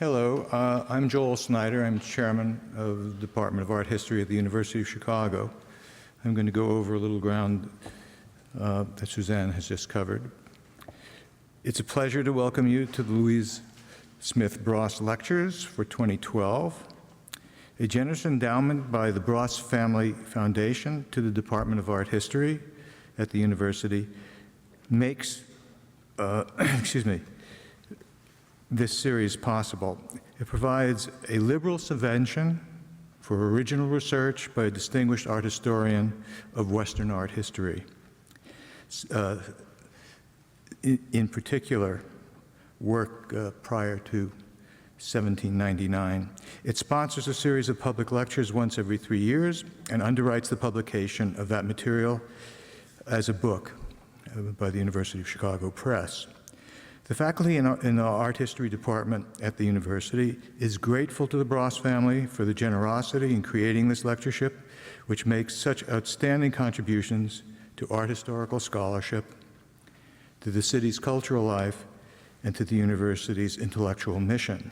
Hello, I'm Joel Snyder. I'm chairman of the Department of Art History at the University of Chicago. I'm going to go over a little ground that Suzanne has just covered. It's a pleasure to welcome you to the Louise Smith Bross Lectures for 2012. A generous endowment by the Bross Family Foundation to the Department of Art History at the university makes, this series possible. It provides a liberal subvention for original research by a distinguished art historian of Western art history. In particular, work prior to 1799. It sponsors a series of public lectures once every 3 years and underwrites the publication of that material as a book by the University of Chicago Press. The faculty in the art history department at the university is grateful to the Bross family for the generosity in creating this lectureship, which makes such outstanding contributions to art historical scholarship, to the city's cultural life, and to the university's intellectual mission.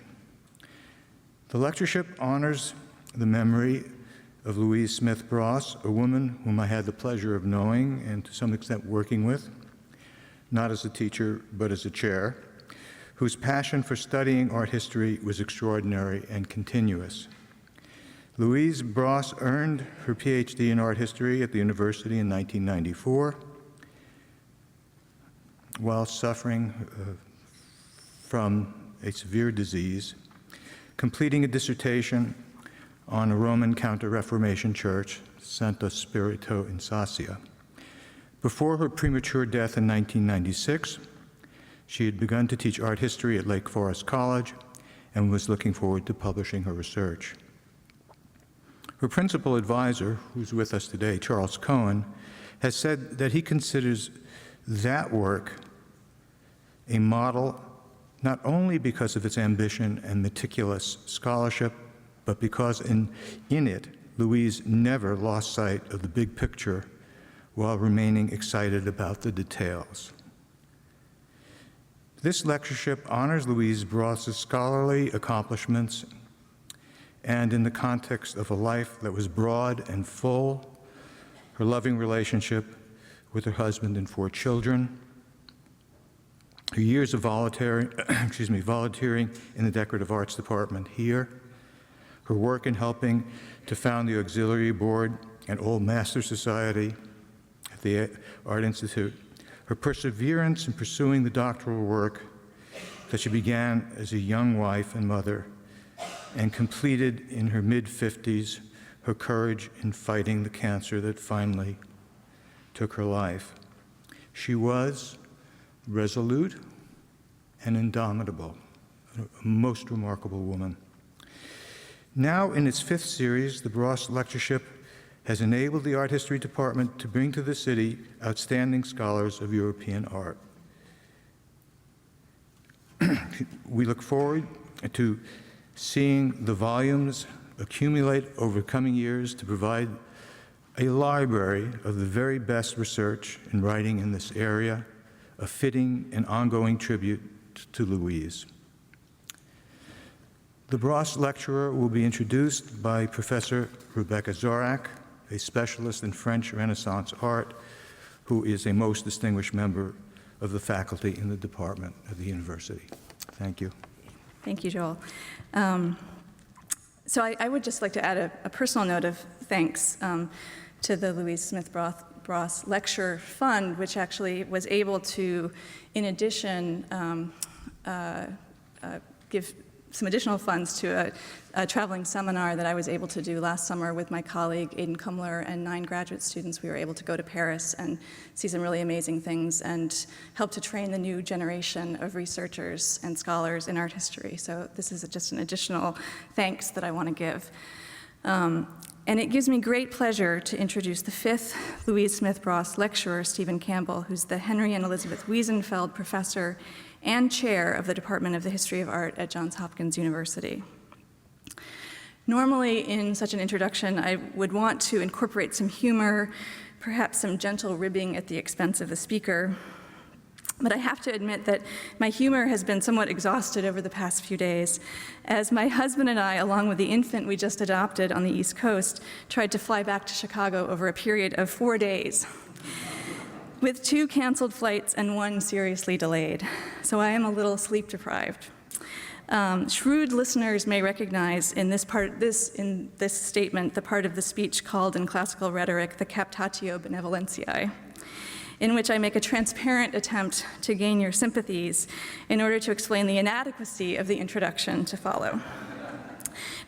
The lectureship honors the memory of Louise Smith Bross, a woman whom I had the pleasure of knowing and to some extent working with, not as a teacher, but as a chair, whose passion for studying art history was extraordinary and continuous. Louise Bross earned her PhD in art history at the university in 1994, while suffering from a severe disease, completing a dissertation on a Roman Counter-Reformation church, Santo Spirito in Sassia. Before her premature death in 1996, she had begun to teach art history at Lake Forest College and was looking forward to publishing her research. Her principal advisor, who's with us today, Charles Cohen, has said that he considers that work a model not only because of its ambition and meticulous scholarship, but because in it, Louise never lost sight of the big picture while remaining excited about the details. This lectureship honors Louise Bross's scholarly accomplishments and in the context of a life that was broad and full, her loving relationship with her husband and 4 children, her years of volunteering in the Decorative Arts Department here, her work in helping to found the Auxiliary Board and Old Master Society at the Art Institute, her perseverance in pursuing the doctoral work that she began as a young wife and mother and completed in her mid-50s, her courage in fighting the cancer that finally took her life. She was resolute and indomitable, a most remarkable woman. Now, in its 5th series, the Bross Lectureship has enabled the Art History Department to bring to the city outstanding scholars of European art. We look forward to seeing the volumes accumulate over coming years to provide a library of the very best research and writing in this area, a fitting and ongoing tribute to Louise. The Bross lecturer will be introduced by Professor Rebecca Zorak, a specialist in French Renaissance art, who is a most distinguished member of the faculty in the department at the university. Thank you. Thank you, Joel. So I would just like to add a personal note of thanks to the Louise Smith Bross Lecture Fund, which actually was able to, in addition, give some additional funds to a traveling seminar that I was able to do last summer with my colleague Aidan Kumler and 9 graduate students. We were able to go to Paris and see some really amazing things and help to train the new generation of researchers and scholars in art history. So this is just an additional thanks that I want to give. And it gives me great pleasure to introduce the 5th Louise Smith Bross lecturer, Stephen Campbell, who's the Henry and Elizabeth Wiesenfeld Professor and Chair of the Department of the History of Art at Johns Hopkins University. Normally, in such an introduction, I would want to incorporate some humor, perhaps some gentle ribbing at the expense of the speaker. But I have to admit that my humor has been somewhat exhausted over the past few days, as my husband and I, along with the infant we just adopted on the East Coast, tried to fly back to Chicago over a period of 4 days, with 2 canceled flights and 1 seriously delayed. So I am a little sleep deprived. Shrewd listeners may recognize in this statement the part of the speech called in classical rhetoric the captatio benevolentiae, in which I make a transparent attempt to gain your sympathies in order to explain the inadequacy of the introduction to follow.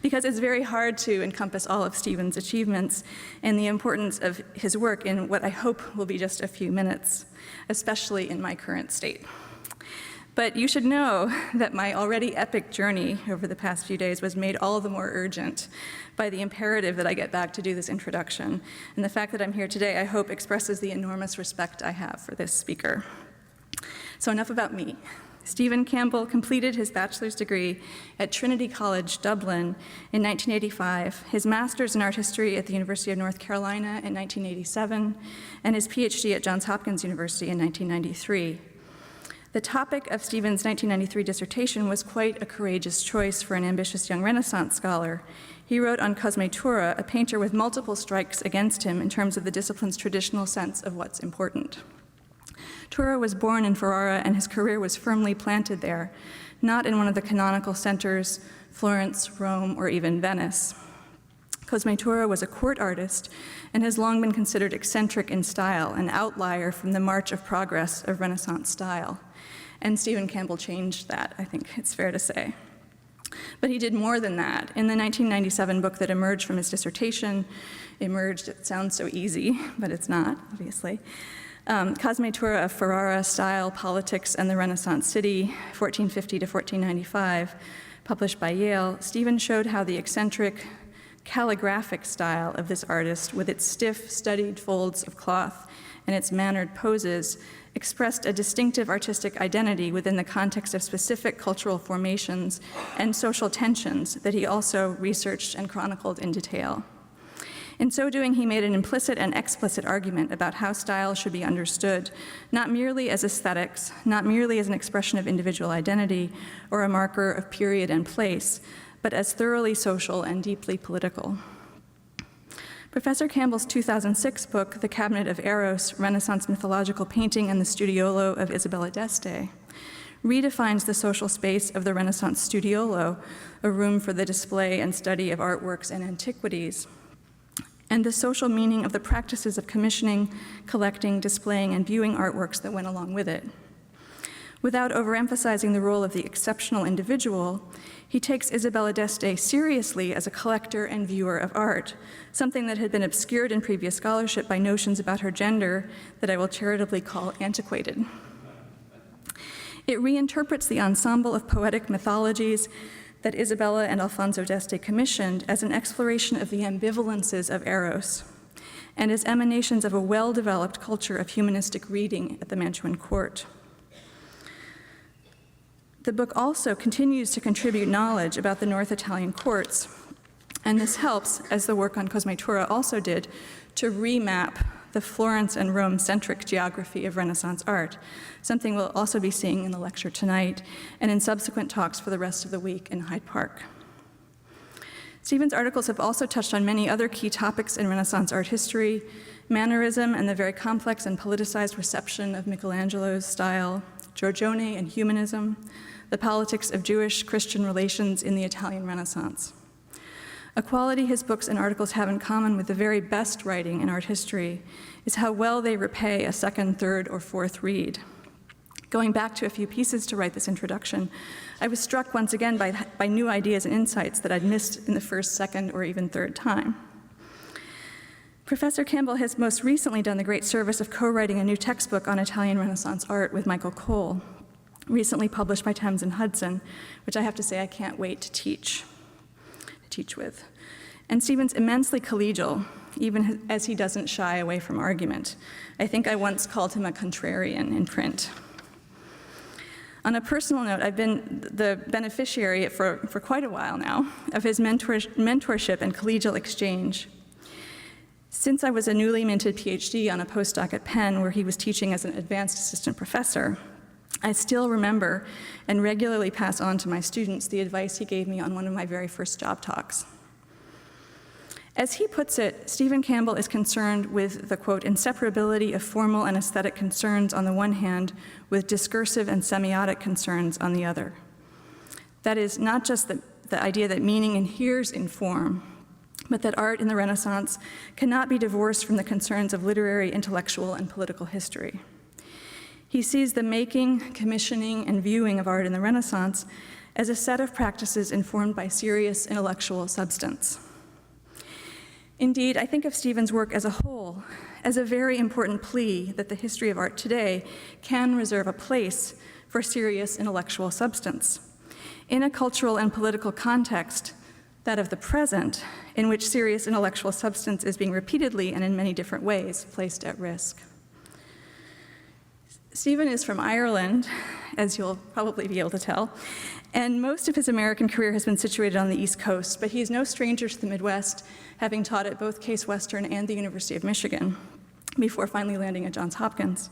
Because it's very hard to encompass all of Stephen's achievements and the importance of his work in what I hope will be just a few minutes, especially in my current state. But you should know that my already epic journey over the past few days was made all the more urgent by the imperative that I get back to do this introduction. And the fact that I'm here today, I hope, expresses the enormous respect I have for this speaker. So enough about me. Stephen Campbell completed his bachelor's degree at Trinity College, Dublin in 1985, his master's in art history at the University of North Carolina in 1987, and his PhD at Johns Hopkins University in 1993. The topic of Stephen's 1993 dissertation was quite a courageous choice for an ambitious young Renaissance scholar. He wrote on Cosme Tura, a painter with multiple strikes against him in terms of the discipline's traditional sense of what's important. Tura was born in Ferrara, and his career was firmly planted there, not in one of the canonical centers, Florence, Rome, or even Venice. Cosme Tura was a court artist and has long been considered eccentric in style, an outlier from the march of progress of Renaissance style. And Stephen Campbell changed that, I think it's fair to say. But he did more than that. In the 1997 book that emerged from his dissertation, it sounds so easy, but it's not, obviously. Cosme Tura of Ferrara, Style, Politics, and the Renaissance City, 1450 to 1495, published by Yale, Stephen showed how the eccentric, calligraphic style of this artist, with its stiff, studied folds of cloth and its mannered poses, expressed a distinctive artistic identity within the context of specific cultural formations and social tensions that he also researched and chronicled in detail. In so doing, he made an implicit and explicit argument about how style should be understood, not merely as aesthetics, not merely as an expression of individual identity or a marker of period and place, but as thoroughly social and deeply political. Professor Campbell's 2006 book, The Cabinet of Eros, Renaissance Mythological Painting and the Studiolo of Isabella d'Este, redefines the social space of the Renaissance studiolo, a room for the display and study of artworks and antiquities, and the social meaning of the practices of commissioning, collecting, displaying, and viewing artworks that went along with it. Without overemphasizing the role of the exceptional individual, he takes Isabella d'Este seriously as a collector and viewer of art, something that had been obscured in previous scholarship by notions about her gender that I will charitably call antiquated. It reinterprets the ensemble of poetic mythologies that Isabella and Alfonso d'Este commissioned as an exploration of the ambivalences of Eros and as emanations of a well-developed culture of humanistic reading at the Mantuan court. The book also continues to contribute knowledge about the North Italian courts, and this helps, as the work on Cosme Tura also did, to remap the Florence and Rome-centric geography of Renaissance art, something we'll also be seeing in the lecture tonight and in subsequent talks for the rest of the week in Hyde Park. Stephen's articles have also touched on many other key topics in Renaissance art history, mannerism and the very complex and politicized reception of Michelangelo's style, Giorgione and humanism, the politics of Jewish-Christian relations in the Italian Renaissance. A quality his books and articles have in common with the very best writing in art history is how well they repay a second, third, or fourth read. Going back to a few pieces to write this introduction, I was struck once again by new ideas and insights that I'd missed in the first, second, or even third time. Professor Campbell has most recently done the great service of co-writing a new textbook on Italian Renaissance art with Michael Cole, recently published by Thames and Hudson, which I have to say I can't wait to teach with. And Stephen's immensely collegial, even as he doesn't shy away from argument. I think I once called him a contrarian in print. On a personal note, I've been the beneficiary for quite a while now of his mentorship and collegial exchange. Since I was a newly minted PhD on a postdoc at Penn, where he was teaching as an advanced assistant professor, I still remember and regularly pass on to my students the advice he gave me on one of my very first job talks. As he puts it, Stephen Campbell is concerned with the, quote, inseparability of formal and aesthetic concerns on the one hand with discursive and semiotic concerns on the other. That is, not just the idea that meaning inheres in form, but that art in the Renaissance cannot be divorced from the concerns of literary, intellectual, and political history. He sees the making, commissioning, and viewing of art in the Renaissance as a set of practices informed by serious intellectual substance. Indeed, I think of Stephen's work as a whole as a very important plea that the history of art today can reserve a place for serious intellectual substance in a cultural and political context, that of the present, in which serious intellectual substance is being repeatedly and in many different ways placed at risk. Stephen is from Ireland, as you'll probably be able to tell, and most of his American career has been situated on the East Coast, but he's no stranger to the Midwest, having taught at both Case Western and the University of Michigan, before finally landing at Johns Hopkins.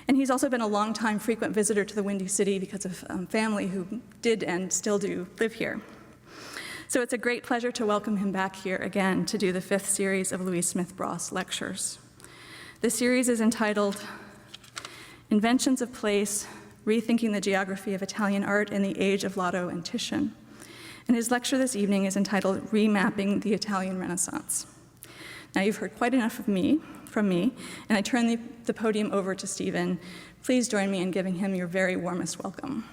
And he's also been a longtime frequent visitor to the Windy City because of family who did and still do live here. So it's a great pleasure to welcome him back here again to do the 5th series of Louise Smith Bross lectures. The series is entitled Inventions of Place, Rethinking the Geography of Italian Art in the Age of Lotto and Titian. And his lecture this evening is entitled Remapping the Italian Renaissance. Now you've heard quite enough from me, and I turn the podium over to Stephen. Please join me in giving him your very warmest welcome.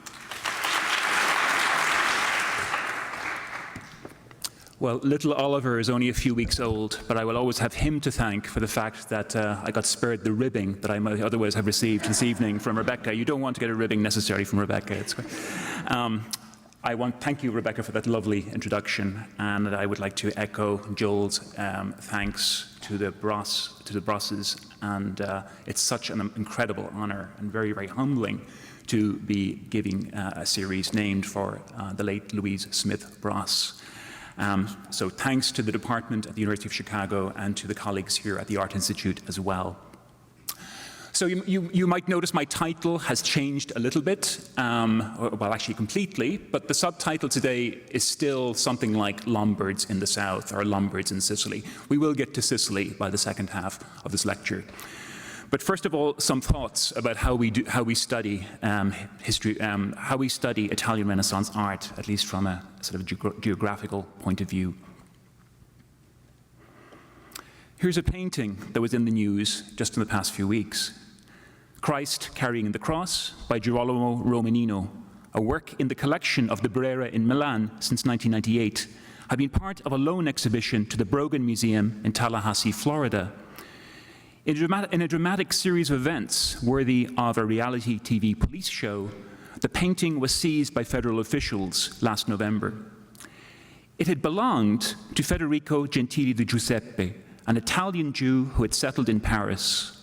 Well, little Oliver is only a few weeks old, but I will always have him to thank for the fact that I got spared the ribbing that I might otherwise have received this evening from Rebecca. You don't want to get a ribbing necessarily from Rebecca. It's great. Thank you, Rebecca, for that lovely introduction, and I would like to echo Joel's thanks to the Brosses, and it's such an incredible honor and very, very humbling to be giving a series named for the late Louise Smith Bross. So thanks to the department at the University of Chicago and to the colleagues here at the Art Institute as well. So you might notice my title has changed a little bit, well actually completely, but the subtitle today is still something like Lombards in the South or Lombards in Sicily. We will get to Sicily by the second half of this lecture. But first of all, some thoughts about how we study history, how we study Italian Renaissance art, at least from a sort of geographical point of view. Here's a painting that was in the news just in the past few weeks. Christ Carrying the Cross by Girolamo Romanino, a work in the collection of the Brera in Milan since 1998, had been part of a loan exhibition to the Brogan Museum in Tallahassee, Florida. In a dramatic series of events worthy of a reality TV police show, the painting was seized by federal officials last November. It had belonged to Federico Gentili di Giuseppe, an Italian Jew who had settled in Paris.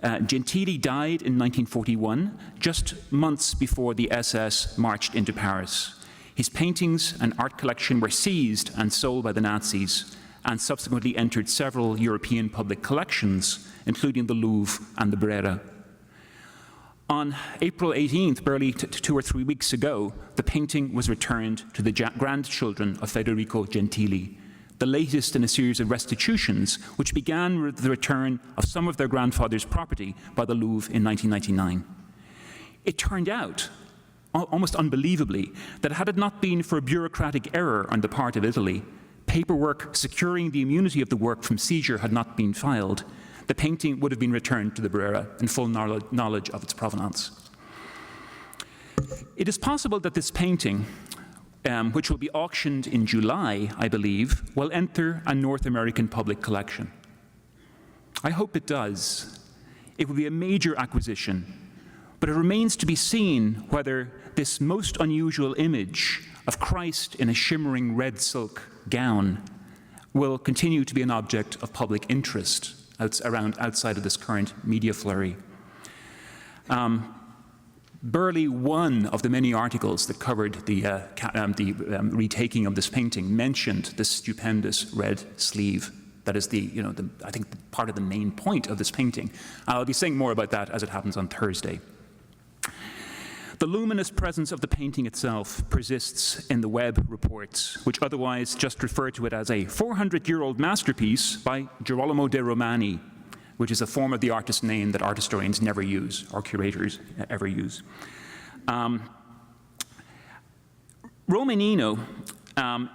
Gentili died in 1941, just months before the SS marched into Paris. His paintings and art collection were seized and sold by the Nazis, and subsequently entered several European public collections, including the Louvre and the Brera. On April 18th, barely 2 or 3 weeks ago, the painting was returned to the grandchildren of Federico Gentili, the latest in a series of restitutions which began with the return of some of their grandfather's property by the Louvre in 1999. It turned out, almost unbelievably, that had it not been for a bureaucratic error on the part of Italy, paperwork securing the immunity of the work from seizure had not been filed, the painting would have been returned to the Brera in full knowledge of its provenance. It is possible that this painting, which will be auctioned in July, I believe, will enter a North American public collection. I hope it does. It will be a major acquisition, but it remains to be seen whether this most unusual image of Christ in a shimmering red silk gown will continue to be an object of public interest outside of this current media flurry. Barely one of the many articles that covered the retaking of this painting mentioned this stupendous red sleeve. That is I think part of the main point of this painting. I'll be saying more about that as it happens on Thursday. The luminous presence of the painting itself persists in the Webb reports, which otherwise just refer to it as a 400-year-old masterpiece by Girolamo de' Romani, which is a form of the artist's name that art historians never use, or curators ever use. Romanino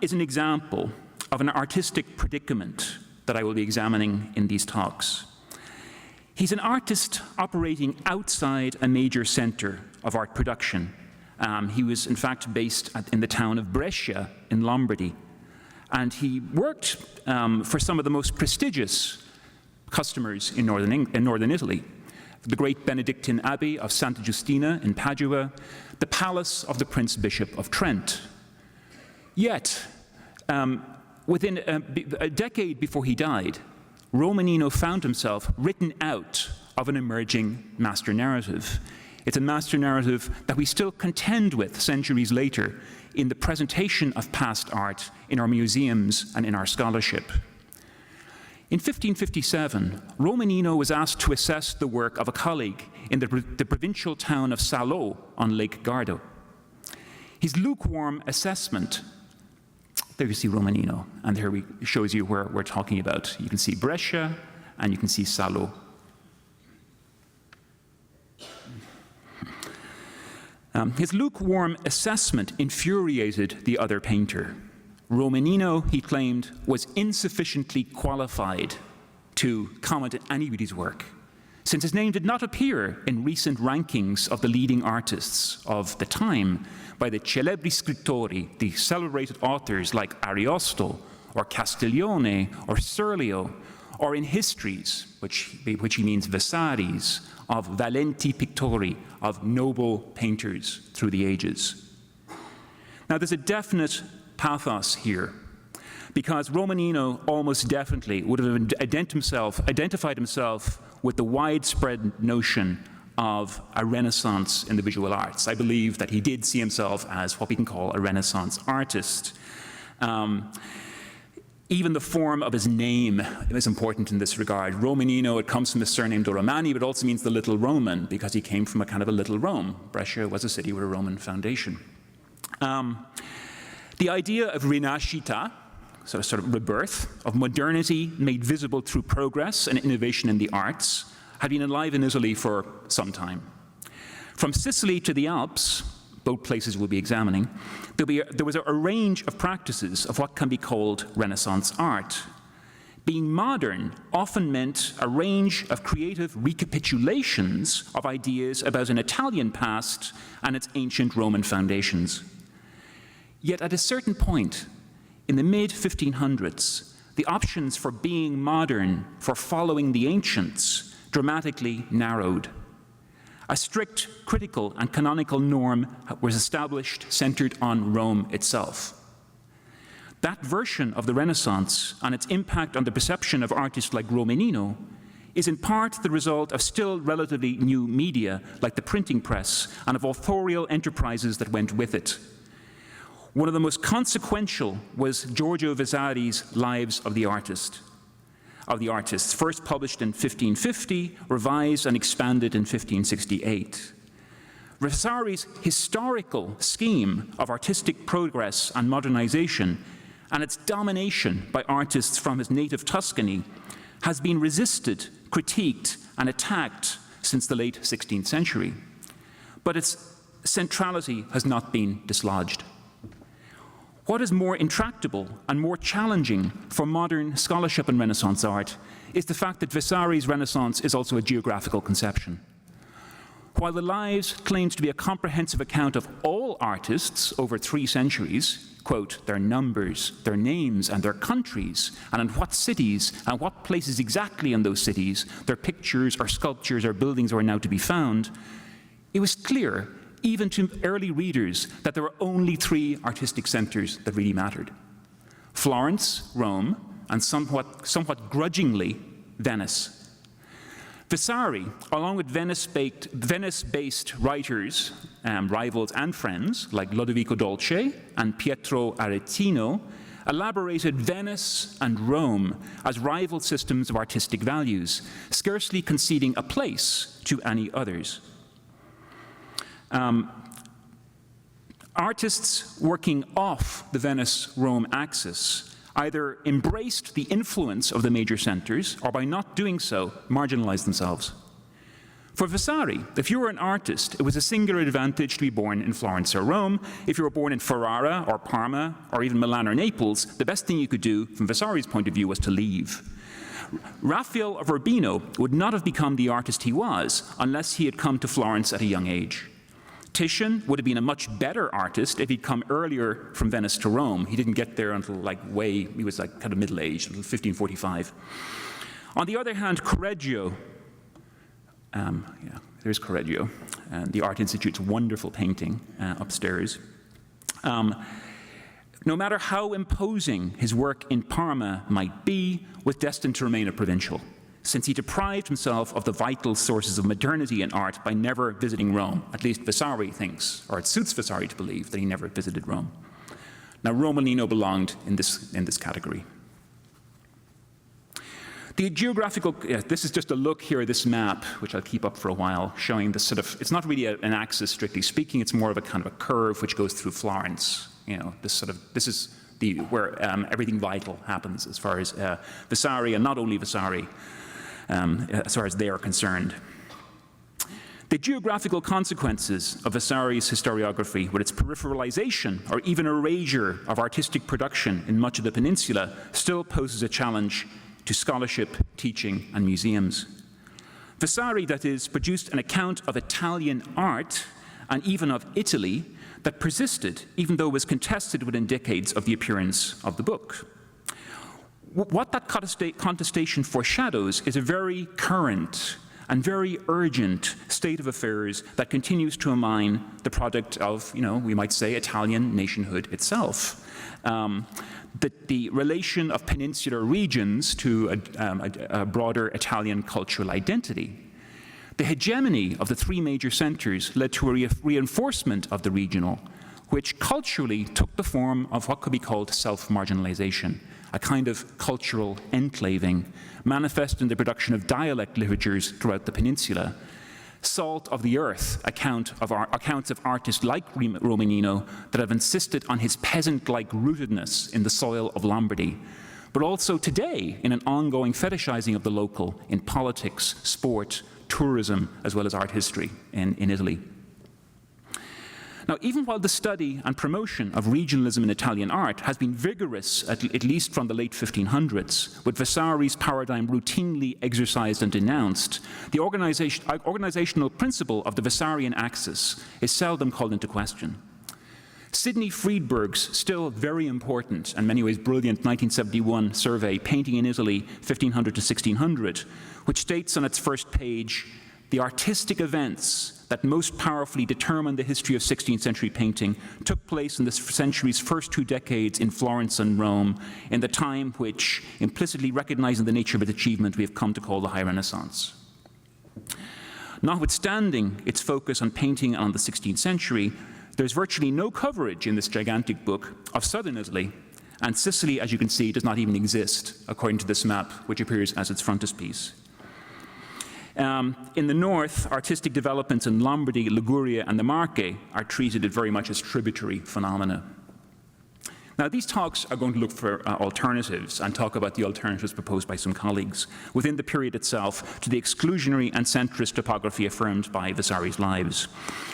is an example of an artistic predicament that I will be examining in these talks. He's an artist operating outside a major center of art production. He was, in fact, based in the town of Brescia in Lombardy. And he worked for some of the most prestigious customers in northern Italy. The great Benedictine Abbey of Santa Giustina in Padua, the palace of the Prince Bishop of Trent. Yet, within a decade before he died, Romanino found himself written out of an emerging master narrative. It's a master narrative that we still contend with centuries later in the presentation of past art in our museums and in our scholarship. In 1557, Romanino was asked to assess the work of a colleague in the provincial town of Salò on Lake Garda. His lukewarm assessment. There you see Romanino, and here shows you where we're talking about. You can see Brescia, and you can see Salò. His lukewarm assessment infuriated the other painter. Romanino, he claimed, was insufficiently qualified to comment on anybody's work, since his name did not appear in recent rankings of the leading artists of the time by the celebri scrittori, the celebrated authors like Ariosto or Castiglione or Serlio, or in histories, which he means Vasaris, of valenti pictori, of noble painters through the ages. Now there's a definite pathos here, because Romanino almost definitely would have identified himself with the widespread notion of a Renaissance in the visual arts. I believe that he did see himself as what we can call a Renaissance artist. Even the form of his name is important in this regard. Romanino, it comes from his surname Doromani, but also means the Little Roman, because he came from a kind of a little Rome. Brescia was a city with a Roman foundation. The idea of rinascita, sort of rebirth, of modernity made visible through progress and innovation in the arts, had been alive in Italy for some time. From Sicily to the Alps, both places we'll be examining, there was a range of practices of what can be called Renaissance art. Being modern often meant a range of creative recapitulations of ideas about an Italian past and its ancient Roman foundations. Yet at a certain point, in the mid-1500s, the options for being modern, for following the ancients, dramatically narrowed. A strict critical and canonical norm was established centered on Rome itself. That version of the Renaissance and its impact on the perception of artists like Romanino is in part the result of still relatively new media, like the printing press, and of authorial enterprises that went with it. One of the most consequential was Giorgio Vasari's Lives of the Artists, first published in 1550, revised and expanded in 1568. Vasari's historical scheme of artistic progress and modernization and its domination by artists from his native Tuscany has been resisted, critiqued, and attacked since the late 16th century. But its centrality has not been dislodged. What is more intractable and more challenging for modern scholarship in Renaissance art is the fact that Vasari's Renaissance is also a geographical conception. While the Lives claims to be a comprehensive account of all artists over 3 centuries, quote, their numbers, their names, and their countries, and in what cities and what places exactly in those cities their pictures or sculptures or buildings were now to be found, it was clear even to early readers that there were only 3 artistic centers that really mattered: Florence, Rome, and somewhat grudgingly, Venice. Vasari, along with Venice-based writers, rivals and friends like Lodovico Dolce and Pietro Aretino, elaborated Venice and Rome as rival systems of artistic values, scarcely conceding a place to any others. Artists working off the Venice-Rome axis either embraced the influence of the major centers, or by not doing so, marginalized themselves. For Vasari, if you were an artist, it was a singular advantage to be born in Florence or Rome. If you were born in Ferrara or Parma or even Milan or Naples, the best thing you could do, from Vasari's point of view, was to leave. Raphael of Urbino would not have become the artist he was unless he had come to Florence at a young age. Titian would have been a much better artist if he'd come earlier from Venice to Rome. He didn't get there until he was kind of middle-aged, until 1545. On the other hand, Correggio, there's Correggio, the Art Institute's wonderful painting upstairs. No matter how imposing his work in Parma might be, was destined to remain a provincial, since he deprived himself of the vital sources of modernity in art by never visiting Rome. At least Vasari thinks, or it suits Vasari to believe, that he never visited Rome. Now, Romanino belonged in this category. The geographical, this is just a look here at this map, which I'll keep up for a while, showing this sort of, it's not really an axis strictly speaking, it's more of a kind of a curve which goes through Florence. This is where everything vital happens as far as Vasari, and not only Vasari, as far as they are concerned. The geographical consequences of Vasari's historiography, with its peripheralization or even erasure of artistic production in much of the peninsula, still poses a challenge to scholarship, teaching, and museums. Vasari, that is, produced an account of Italian art, and even of Italy, that persisted, even though it was contested within decades of the appearance of the book. What that contestation foreshadows is a very current and very urgent state of affairs that continues to undermine the product of, we might say, Italian nationhood itself. The relation of peninsular regions to a broader Italian cultural identity. The hegemony of the three major centers led to a reinforcement of the regional, which culturally took the form of what could be called self-marginalization, a kind of cultural enclaving, manifest in the production of dialect literatures throughout the peninsula. Salt of the earth accounts of artists like Romanino that have insisted on his peasant-like rootedness in the soil of Lombardy, but also today in an ongoing fetishizing of the local in politics, sport, tourism, as well as art history in Italy. Now, even while the study and promotion of regionalism in Italian art has been vigorous, at least from the late 1500s, with Vasari's paradigm routinely exercised and denounced, the organizational principle of the Vasarian axis is seldom called into question. Sidney Friedberg's still very important, and in many ways brilliant, 1971 survey, Painting in Italy, 1500 to 1600, which states on its first page, the artistic events that most powerfully determine the history of 16th century painting took place in the century's first 2 decades in Florence and Rome, in the time which, implicitly recognizing the nature of its achievement, we have come to call the High Renaissance. Notwithstanding its focus on painting on the 16th century, there's virtually no coverage in this gigantic book of southern Italy, and Sicily, as you can see, does not even exist, according to this map, which appears as its frontispiece. In the north, artistic developments in Lombardy, Liguria, and the Marche are treated very much as tributary phenomena. Now, these talks are going to look for alternatives and talk about the alternatives proposed by some colleagues within the period itself to the exclusionary and centrist topography affirmed by Vasari's lives.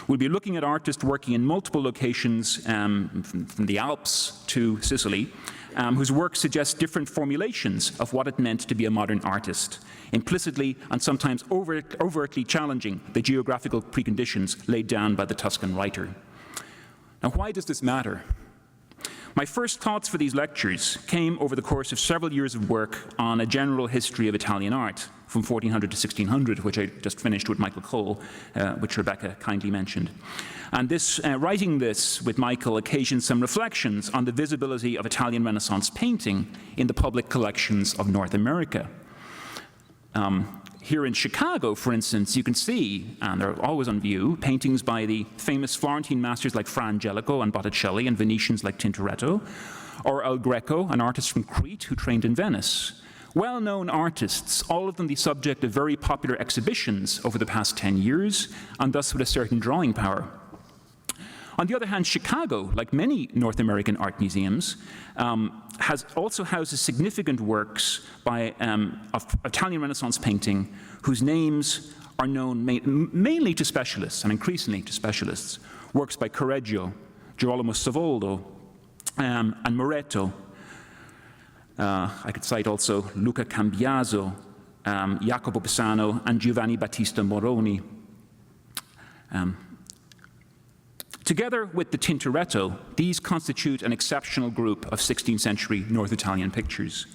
We'll be looking at artists working in multiple locations from the Alps to Sicily, whose work suggests different formulations of what it meant to be a modern artist, implicitly and sometimes overtly challenging the geographical preconditions laid down by the Tuscan writer. Now, why does this matter? My first thoughts for these lectures came over the course of several years of work on a general history of Italian art, from 1400 to 1600, which I just finished with Michael Cole, which Rebecca kindly mentioned. And this, writing this with Michael occasioned some reflections on the visibility of Italian Renaissance painting in the public collections of North America. Here in Chicago, for instance, you can see, and they're always on view, paintings by the famous Florentine masters like Fra Angelico and Botticelli, and Venetians like Tintoretto, or El Greco, an artist from Crete who trained in Venice. Well-known artists, all of them the subject of very popular exhibitions over the past 10 years, and thus with a certain drawing power. On the other hand, Chicago, like many North American art museums, also houses significant works by, of Italian Renaissance painting whose names are known mainly to specialists and increasingly to specialists. Works by Correggio, Girolamo Savoldo, and Moretto. I could cite also Luca Cambiaso, Jacopo Pisano, and Giovanni Battista Moroni. Together with the Tintoretto, these constitute an exceptional group of 16th century North Italian pictures.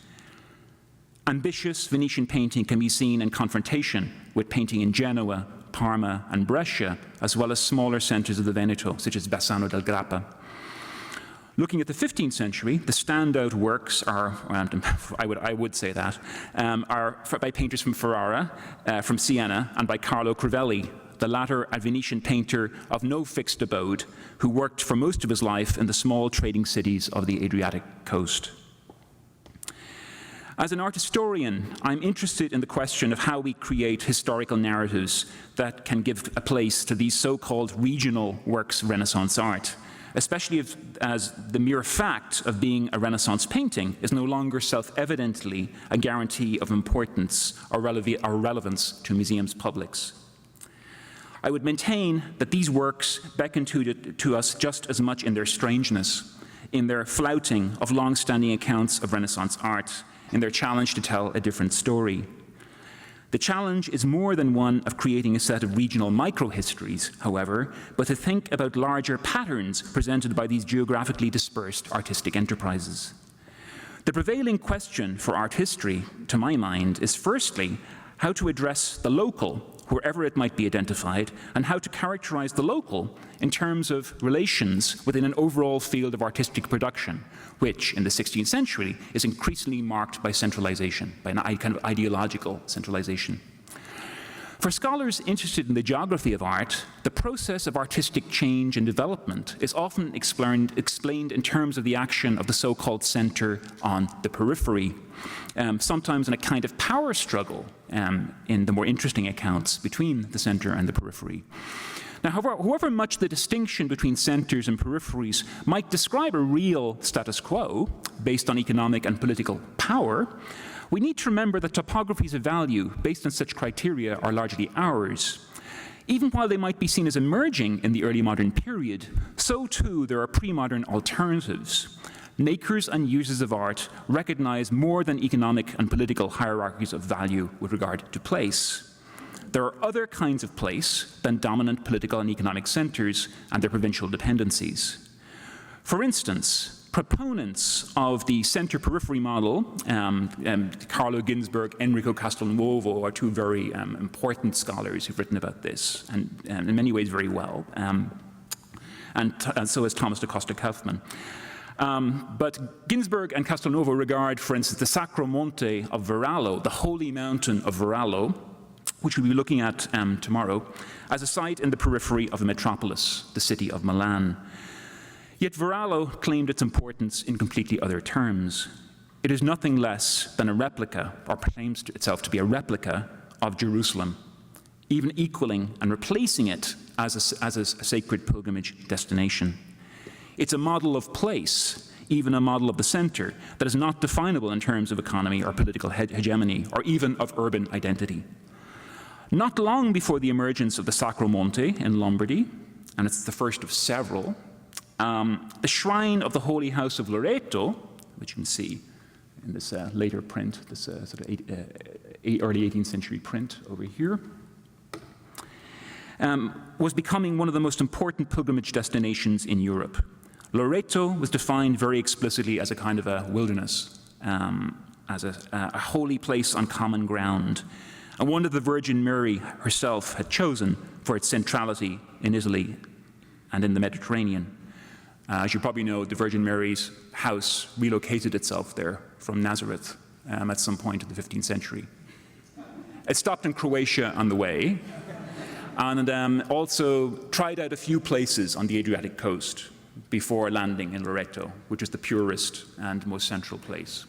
Ambitious Venetian painting can be seen in confrontation with painting in Genoa, Parma, and Brescia, as well as smaller centers of the Veneto, such as Bassano del Grappa. Looking at the 15th century, the standout works are, I would say that, are by painters from Ferrara, from Siena, and by Carlo Crivelli, the latter a Venetian painter of no fixed abode, who worked for most of his life in the small trading cities of the Adriatic coast. As an art historian, I'm interested in the question of how we create historical narratives that can give a place to these so-called regional works of Renaissance art, especially as the mere fact of being a Renaissance painting is no longer self-evidently a guarantee of importance or relevance to museums' publics. I would maintain that these works beckon to us just as much in their strangeness, in their flouting of long-standing accounts of Renaissance art, in their challenge to tell a different story. The challenge is more than one of creating a set of regional microhistories, however, but to think about larger patterns presented by these geographically dispersed artistic enterprises. The prevailing question for art history, to my mind, is firstly, how to address the local, wherever it might be identified, and how to characterize the local in terms of relations within an overall field of artistic production, which in the 16th century is increasingly marked by centralization, by an kind of ideological centralization. For scholars interested in the geography of art, the process of artistic change and development is often explained in terms of the action of the so-called center on the periphery, sometimes in a kind of power struggle in the more interesting accounts between the center and the periphery. Now, however much the distinction between centers and peripheries might describe a real status quo based on economic and political power, we need to remember that topographies of value based on such criteria are largely ours. Even while they might be seen as emerging in the early modern period, so too there are pre-modern alternatives. Makers and users of art recognize more than economic and political hierarchies of value with regard to place. There are other kinds of place than dominant political and economic centers and their provincial dependencies. For instance, proponents of the center-periphery model, Carlo Ginzburg, Enrico Castelnuovo, are two very important scholars who've written about this, and in many ways very well, and so is Thomas da Costa Kaufmann. But Ginzburg and Castelnuovo regard, for instance, the Sacro Monte of Varallo, the holy mountain of Varallo, which we'll be looking at tomorrow, as a site in the periphery of the metropolis, the city of Milan. Yet Varallo claimed its importance in completely other terms. It is nothing less than a replica, or claims itself to be a replica, of Jerusalem, even equaling and replacing it as a sacred pilgrimage destination. It's a model of place, even a model of the center, that is not definable in terms of economy or political hegemony, or even of urban identity. Not long before the emergence of the Sacro Monte in Lombardy, and it's the first of several, the shrine of the Holy House of Loretto, which you can see in this later print, this sort of early 18th century print over here, was becoming one of the most important pilgrimage destinations in Europe. Loretto was defined very explicitly as a kind of a wilderness, as a holy place on common ground, and one that the Virgin Mary herself had chosen for its centrality in Italy and in the Mediterranean. As you probably know, the Virgin Mary's house relocated itself there from Nazareth at some point in the 15th century. It stopped in Croatia on the way, and also tried out a few places on the Adriatic coast before landing in Loretto, which is the purest and most central place.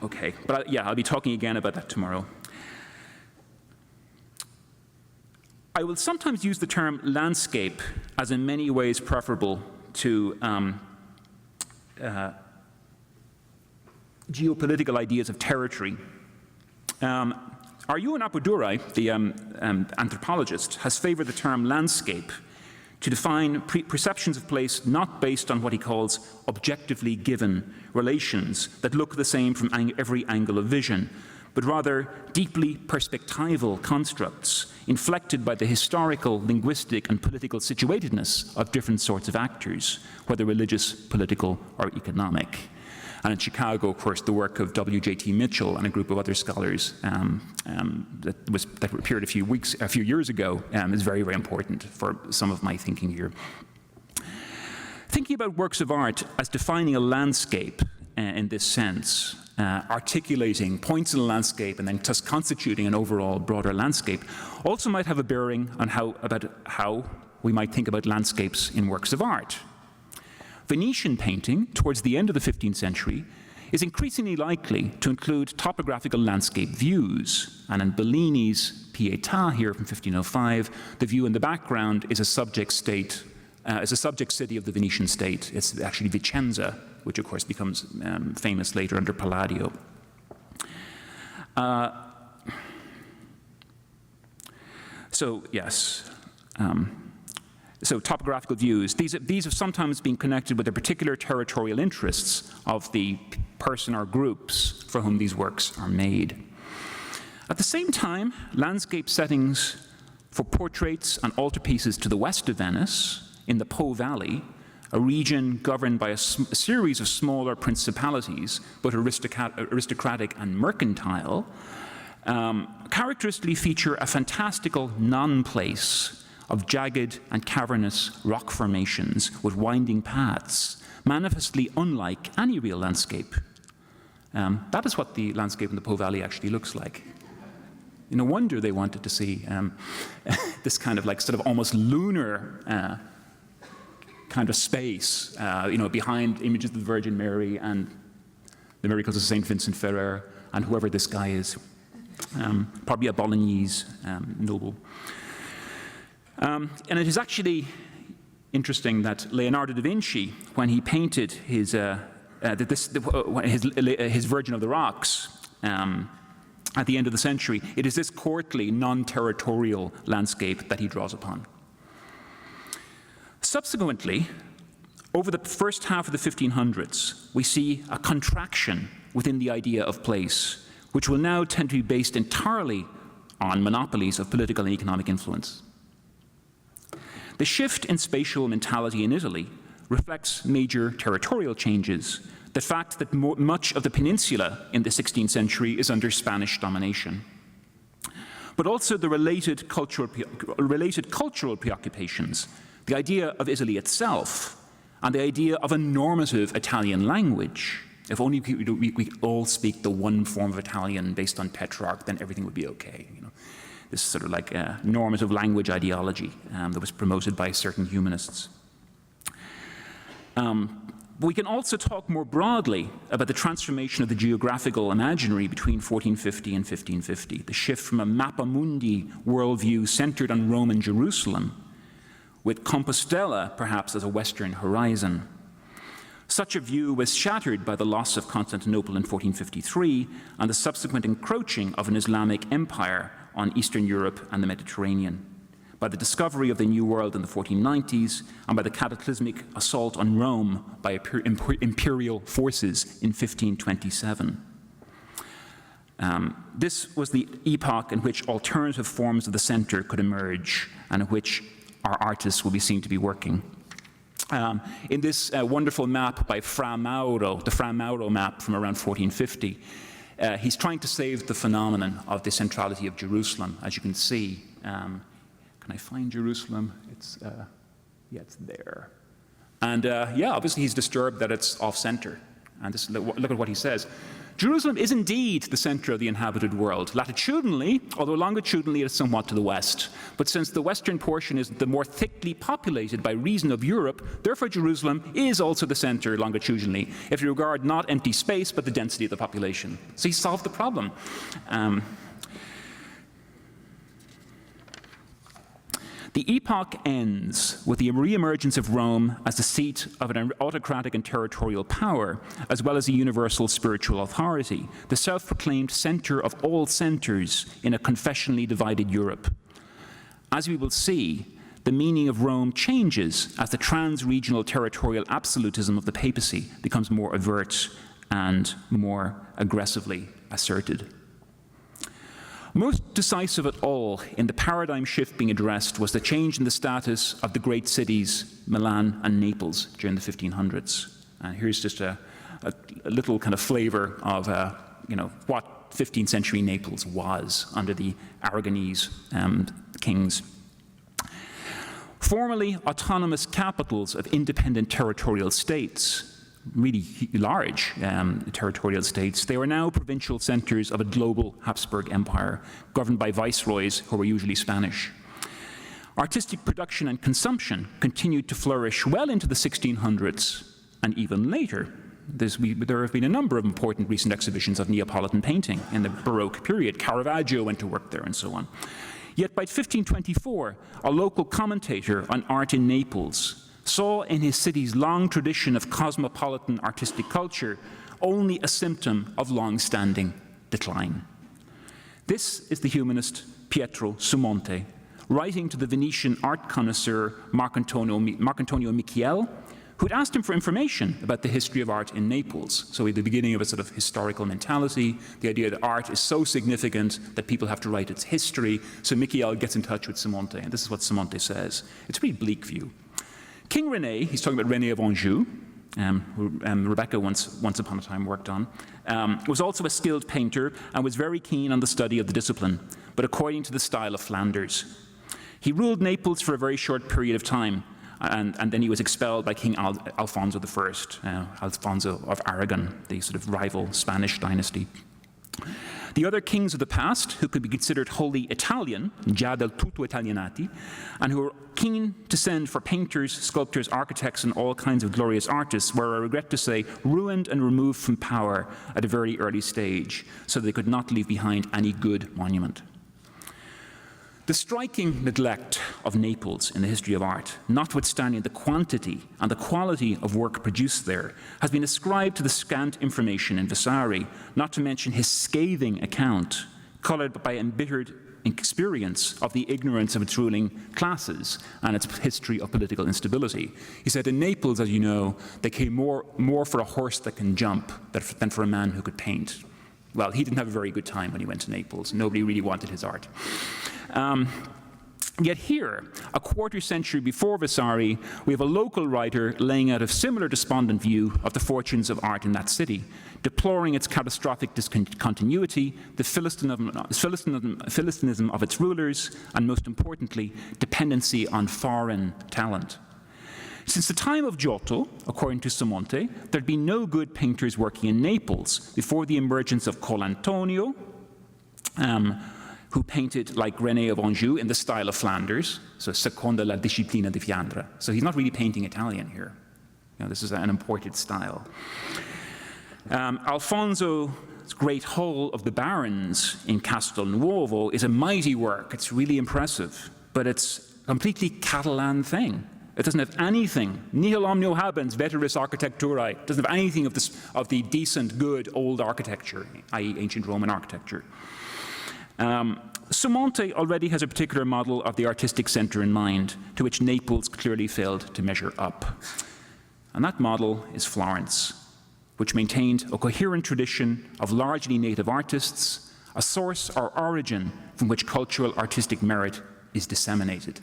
Okay, but yeah, I'll be talking again about that tomorrow. I will sometimes use the term landscape as in many ways preferable to geopolitical ideas of territory. Arjun Appadurai, the anthropologist, has favored the term landscape to define perceptions of place not based on what he calls objectively given relations that look the same from every angle of vision, but rather deeply perspectival constructs inflected by the historical, linguistic, and political situatedness of different sorts of actors, whether religious, political, or economic. And in Chicago, of course, the work of W.J.T. Mitchell and a group of other scholars that appeared a few years ago is very, very important for some of my thinking here. Thinking about works of art as defining a landscape in this sense, articulating points in the landscape and then thus constituting an overall broader landscape, also might have a bearing on how we might think about landscapes in works of art. Venetian painting, towards the end of the 15th century, is increasingly likely to include topographical landscape views. And in Bellini's Pietà here from 1505, the view in the background is a subject city of the Venetian state. It's actually Vicenza, which of course becomes famous later under Palladio. So topographical views, these have sometimes been connected with the particular territorial interests of the person or groups for whom these works are made. At the same time, landscape settings for portraits and altarpieces to the west of Venice, in the Po Valley, a region governed by a series of smaller principalities, both aristocratic and mercantile, characteristically feature a fantastical non-place of jagged and cavernous rock formations with winding paths, manifestly unlike any real landscape. That is what the landscape in the Po Valley actually looks like. No wonder they wanted to see this kind of sort of almost lunar kind of space, behind images of the Virgin Mary and the miracles of St. Vincent Ferrer and whoever this guy is, probably a Bolognese noble. And it is actually interesting that Leonardo da Vinci, when he painted his Virgin of the Rocks at the end of the century, it is this courtly, non-territorial landscape that he draws upon. Subsequently, over the first half of the 1500s, we see a contraction within the idea of place, which will now tend to be based entirely on monopolies of political and economic influence. The shift in spatial mentality in Italy reflects major territorial changes, the fact that much of the peninsula in the 16th century is under Spanish domination, but also the related cultural preoccupations, the idea of Italy itself, and the idea of a normative Italian language. If only we all speak the one form of Italian based on Petrarch, then everything would be okay. This sort of normative language ideology that was promoted by certain humanists. But we can also talk more broadly about the transformation of the geographical imaginary between 1450 and 1550, the shift from a mappamundi worldview centered on Rome and Jerusalem, with Compostela perhaps as a western horizon. Such a view was shattered by the loss of Constantinople in 1453 and the subsequent encroaching of an Islamic empire on Eastern Europe and the Mediterranean, by the discovery of the New World in the 1490s, and by the cataclysmic assault on Rome by imperial forces in 1527. This was the epoch in which alternative forms of the center could emerge and in which our artists will be seen to be working. In this wonderful map by Fra Mauro, the Fra Mauro map from around 1450, he's trying to save the phenomenon of the centrality of Jerusalem, as you can see. Can I find Jerusalem? It's there. And obviously he's disturbed that it's off-center. And look at what he says. Jerusalem is indeed the center of the inhabited world, latitudinally, although longitudinally it is somewhat to the west. But since the western portion is the more thickly populated by reason of Europe, therefore Jerusalem is also the center longitudinally, if you regard not empty space, but the density of the population. So he solved the problem. The epoch ends with the re-emergence of Rome as the seat of an autocratic and territorial power, as well as a universal spiritual authority, the self-proclaimed center of all centers in a confessionally divided Europe. As we will see, the meaning of Rome changes as the trans-regional territorial absolutism of the papacy becomes more overt and more aggressively asserted. Most decisive of all in the paradigm shift being addressed was the change in the status of the great cities, Milan and Naples, during the 1500s. And here's just a little kind of flavor of what 15th century Naples was under the Aragonese kings. Formerly autonomous capitals of independent territorial states, really large territorial states, they were now provincial centers of a global Habsburg Empire, governed by viceroys who were usually Spanish. Artistic production and consumption continued to flourish well into the 1600s and even later. There have been a number of important recent exhibitions of Neapolitan painting in the Baroque period. Caravaggio went to work there and so on. Yet by 1524, a local commentator on art in Naples saw in his city's long tradition of cosmopolitan artistic culture only a symptom of long-standing decline. This is the humanist Pietro Sumonte, writing to the Venetian art connoisseur Marcantonio Michiel, who had asked him for information about the history of art in Naples. So at the beginning of a sort of historical mentality, the idea that art is so significant that people have to write its history. So Michiel gets in touch with Sumonte, and this is what Sumonte says. It's a pretty bleak view. King René, he's talking about René of Anjou, who Rebecca once upon a time worked on, was also a skilled painter and was very keen on the study of the discipline, but according to the style of Flanders. He ruled Naples for a very short period of time, and then he was expelled by King Alfonso I, Alfonso of Aragon, the sort of rival Spanish dynasty. The other kings of the past, who could be considered wholly Italian, già del tutto italianati, and who were keen to send for painters, sculptors, architects, and all kinds of glorious artists, were, I regret to say, ruined and removed from power at a very early stage, so they could not leave behind any good monument. The striking neglect of Naples in the history of art, notwithstanding the quantity and the quality of work produced there, has been ascribed to the scant information in Vasari, not to mention his scathing account, coloured by embittered experience of the ignorance of its ruling classes and its history of political instability. He said, in Naples, as you know, they came more for a horse that can jump than for a man who could paint. Well, he didn't have a very good time when he went to Naples. Nobody really wanted his art. Yet here, a quarter century before Vasari, we have a local writer laying out a similar despondent view of the fortunes of art in that city, deploring its catastrophic discontinuity, the Philistinism of its rulers, and most importantly, dependency on foreign talent. Since the time of Giotto, according to Sumonte, there had been no good painters working in Naples before the emergence of Colantonio, who painted like René of Anjou in the style of Flanders, so seconda la disciplina di Fiandra. So he's not really painting Italian here. This is an imported style. Alfonso's great Hall of the Barons in Castelnuovo is a mighty work. It's really impressive, but it's a completely Catalan thing. It doesn't have anything. Nihil omnio habens veteris architecturae. It doesn't have anything of the decent, good, old architecture, i.e. ancient Roman architecture. Sumonte already has a particular model of the artistic center in mind, to which Naples clearly failed to measure up. And that model is Florence, which maintained a coherent tradition of largely native artists, a source or origin from which cultural artistic merit is disseminated.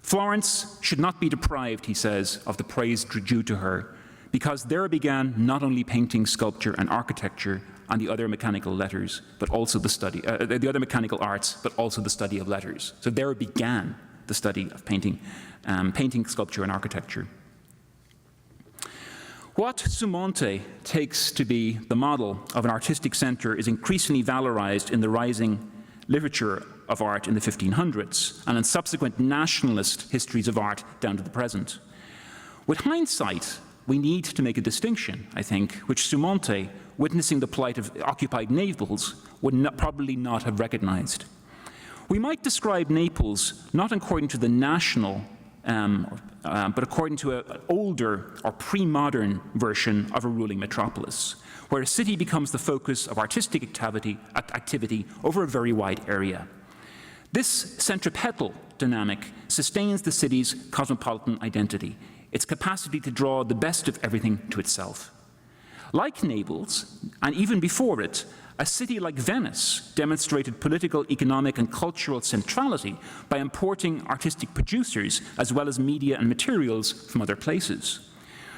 Florence should not be deprived, he says, of the praise due to her, because there began not only painting, sculpture, and architecture, and the other mechanical letters, but also the other mechanical arts, but also the study of letters. So there began the study of painting, sculpture, and architecture. What Sumonte takes to be the model of an artistic center is increasingly valorized in the rising literature of art in the 1500s and in subsequent nationalist histories of art down to the present. With hindsight, we need to make a distinction, I think, which Sumonte, witnessing the plight of occupied Naples, would probably not have recognized. We might describe Naples not according to the national, but according to an older or pre-modern version of a ruling metropolis, where a city becomes the focus of artistic activity over a very wide area. This centripetal dynamic sustains the city's cosmopolitan identity, its capacity to draw the best of everything to itself. Like Naples, and even before it, a city like Venice demonstrated political, economic, and cultural centrality by importing artistic producers as well as media and materials from other places.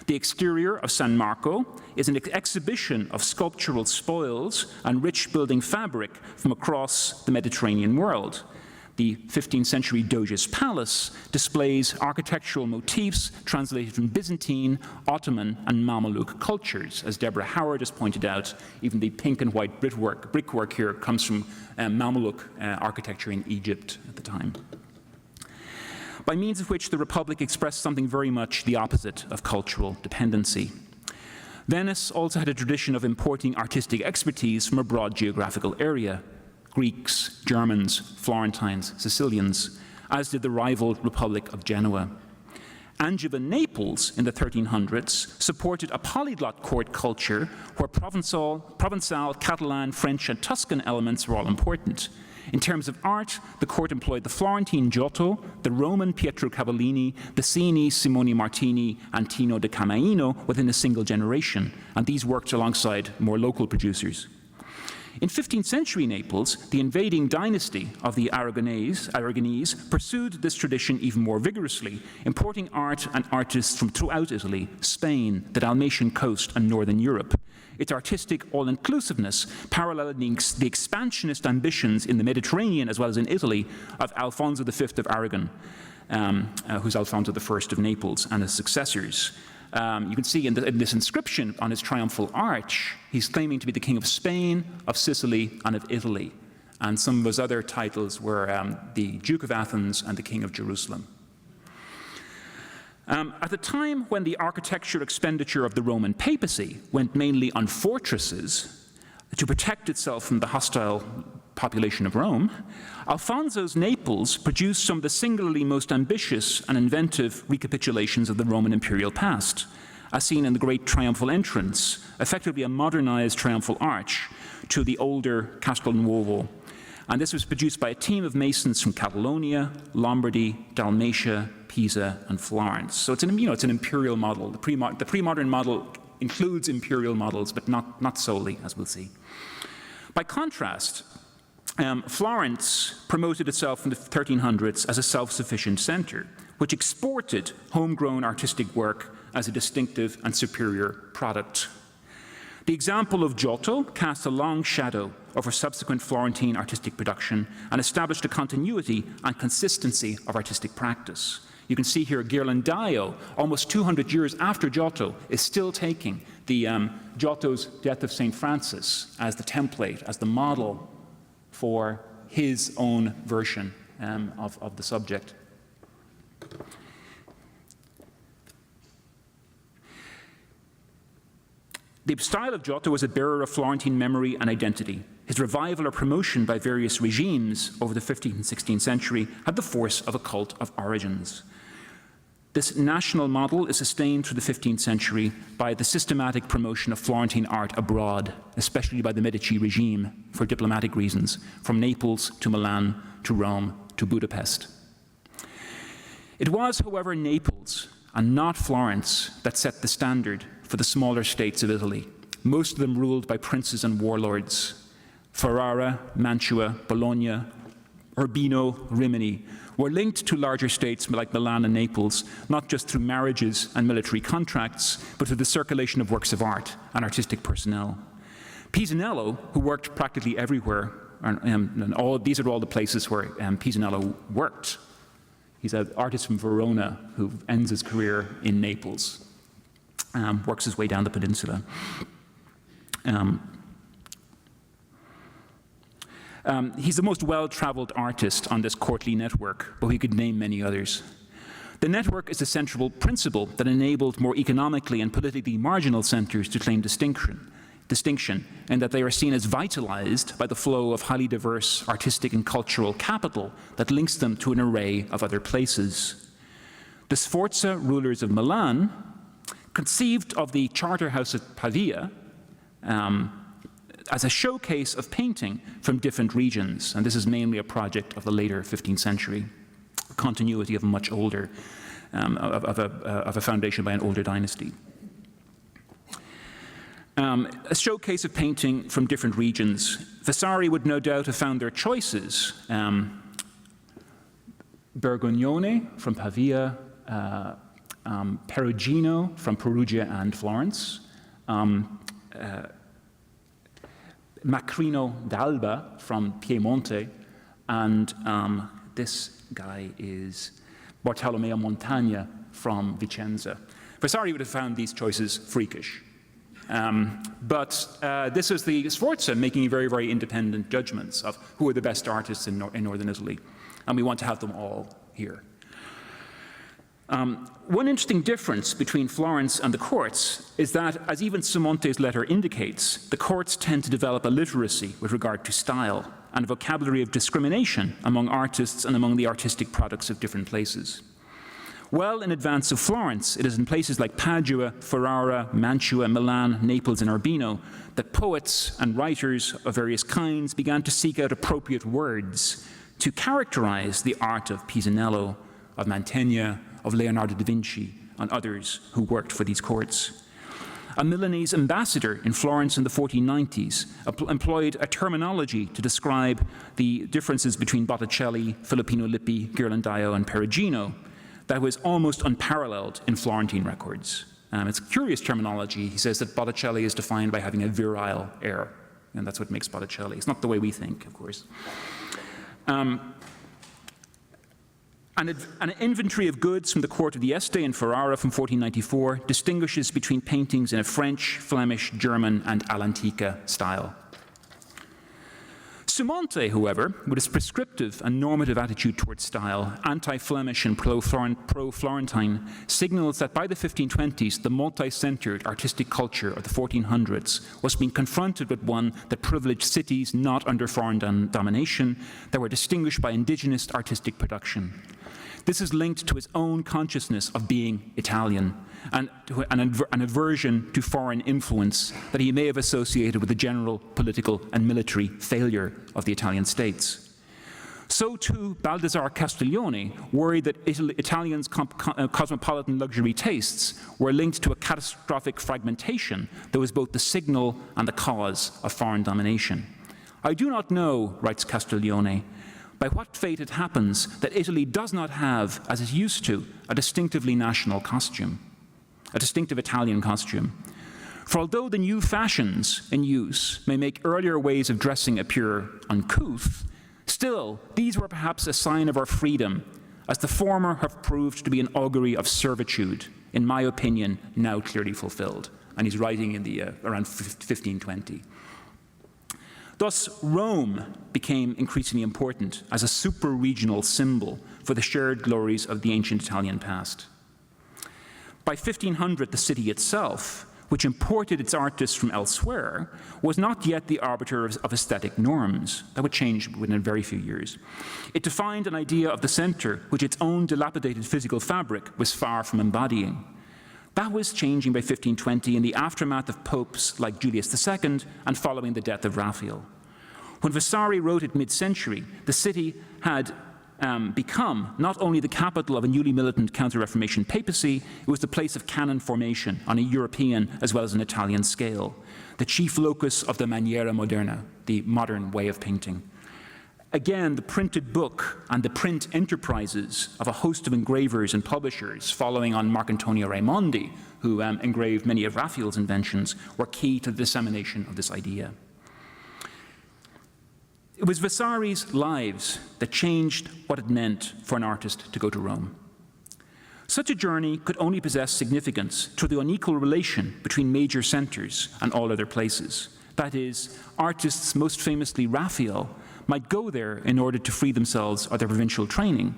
The exterior of San Marco is an exhibition of sculptural spoils and rich building fabric from across the Mediterranean world. The 15th century Doge's Palace displays architectural motifs translated from Byzantine, Ottoman, and Mamluk cultures. As Deborah Howard has pointed out, even the pink and white brickwork here comes from Mamluk architecture in Egypt at the time, by means of which the Republic expressed something very much the opposite of cultural dependency. Venice also had a tradition of importing artistic expertise from a broad geographical area: Greeks, Germans, Florentines, Sicilians, as did the rival Republic of Genoa. Angevin Naples in the 1300s supported a polyglot court culture where Provençal, Catalan, French, and Tuscan elements were all important. In terms of art, the court employed the Florentine Giotto, the Roman Pietro Cavallini, the Sienese Simone Martini, and Tino da Camaino within a single generation, and these worked alongside more local producers. In 15th century Naples, the invading dynasty of the Aragonese pursued this tradition even more vigorously, importing art and artists from throughout Italy, Spain, the Dalmatian coast, and northern Europe. Its artistic all-inclusiveness paralleling the expansionist ambitions in the Mediterranean as well as in Italy of Alfonso V of Aragon, who's Alfonso I of Naples, and his successors. You can see in this inscription on his triumphal arch, he's claiming to be the king of Spain, of Sicily, and of Italy. And some of his other titles were the Duke of Athens and the King of Jerusalem. At the time when the architectural expenditure of the Roman papacy went mainly on fortresses to protect itself from the hostile population of Rome, Alfonso's Naples produced some of the singularly most ambitious and inventive recapitulations of the Roman imperial past, as seen in the great triumphal entrance, effectively a modernized triumphal arch to the older Castel Nuovo. And this was produced by a team of masons from Catalonia, Lombardy, Dalmatia, Pisa, and Florence. So it's an imperial model. The pre-modern model includes imperial models, but not solely, as we'll see. By contrast, Florence promoted itself in the 1300s as a self-sufficient center, which exported homegrown artistic work as a distinctive and superior product. The example of Giotto cast a long shadow over subsequent Florentine artistic production and established a continuity and consistency of artistic practice. You can see here Ghirlandaio, almost 200 years after Giotto, is still taking the Giotto's Death of St. Francis as the template, as the model for his own version of the subject. The style of Giotto was a bearer of Florentine memory and identity. His revival or promotion by various regimes over the 15th and 16th century had the force of a cult of origins. This national model is sustained through the 15th century by the systematic promotion of Florentine art abroad, especially by the Medici regime for diplomatic reasons, from Naples to Milan to Rome to Budapest. It was, however, Naples and not Florence that set the standard for the smaller states of Italy, most of them ruled by princes and warlords. Ferrara, Mantua, Bologna, Urbino, Rimini were linked to larger states like Milan and Naples, not just through marriages and military contracts, but through the circulation of works of art and artistic personnel. Pisanello, who worked practically everywhere, and these are all the places where Pisanello worked. He's an artist from Verona who ends his career in Naples, works his way down the peninsula. He's the most well-traveled artist on this courtly network, but we could name many others. The network is the central principle that enabled more economically and politically marginal centers to claim distinction. distinction, and that they are seen as vitalized by the flow of highly diverse artistic and cultural capital that links them to an array of other places. The Sforza rulers of Milan conceived of the Charter House at Pavia as a showcase of painting from different regions, and this is mainly a project of the later 15th century, a continuity of a much older, of a foundation by an older dynasty. A showcase of painting from different regions. Vasari would no doubt have found their choices. Bergognone from Pavia, Perugino from Perugia and Florence, Macrino d'Alba from Piemonte, and this guy is Bartolomeo Montagna from Vicenza. Vasari would have found these choices freakish. But this is the Sforza making very, very independent judgments of who are the best artists in northern Italy, and we want to have them all here. One interesting difference between Florence and the courts is that, as even Simonte's letter indicates, the courts tend to develop a literacy with regard to style and a vocabulary of discrimination among artists and among the artistic products of different places. Well in advance of Florence, it is in places like Padua, Ferrara, Mantua, Milan, Naples, and Urbino that poets and writers of various kinds began to seek out appropriate words to characterize the art of Pisanello, of Mantegna, of Leonardo da Vinci, and others who worked for these courts. A Milanese ambassador in Florence in the 1490s employed a terminology to describe the differences between Botticelli, Filippino Lippi, Ghirlandaio, and Perugino that was almost unparalleled in Florentine records. It's curious terminology. He says that Botticelli is defined by having a virile air, and that's what makes Botticelli. It's not the way we think, of course. An inventory of goods from the court of the Este in Ferrara from 1494 distinguishes between paintings in a French, Flemish, German, and all'antica style. Simonte, however, with his prescriptive and normative attitude towards style, anti-Flemish and pro-Florentine, signals that by the 1520s, the multi-centered artistic culture of the 1400s was being confronted with one that privileged cities not under foreign domination, that were distinguished by indigenous artistic production. This is linked to his own consciousness of being Italian and to an aversion to foreign influence that he may have associated with the general political and military failure of the Italian states. So too, Baldassare Castiglione worried that Italians' cosmopolitan luxury tastes were linked to a catastrophic fragmentation that was both the signal and the cause of foreign domination. I do not know, writes Castiglione, by what fate it happens that Italy does not have, as it used to, a distinctively national costume, a distinctive Italian costume. For although the new fashions in use may make earlier ways of dressing appear uncouth, still these were perhaps a sign of our freedom, as the former have proved to be an augury of servitude, in my opinion, now clearly fulfilled. And he's writing in the around 1520. Thus, Rome became increasingly important as a super-regional symbol for the shared glories of the ancient Italian past. By 1500, the city itself, which imported its artists from elsewhere, was not yet the arbiter of aesthetic norms. That would change within a very few years. It defined an idea of the center, which its own dilapidated physical fabric was far from embodying. That was changing by 1520 in the aftermath of popes like Julius II and following the death of Raphael. When Vasari wrote at mid-century, the city had become not only the capital of a newly militant counter-Reformation papacy, it was the place of canon formation on a European as well as an Italian scale, the chief locus of the maniera moderna, the modern way of painting. Again, the printed book and the print enterprises of a host of engravers and publishers following on Marcantonio Raimondi, who engraved many of Raphael's inventions, were key to the dissemination of this idea. It was Vasari's lives that changed what it meant for an artist to go to Rome. Such a journey could only possess significance through the unequal relation between major centers and all other places. That is, artists, most famously Raphael, might go there in order to free themselves of their provincial training,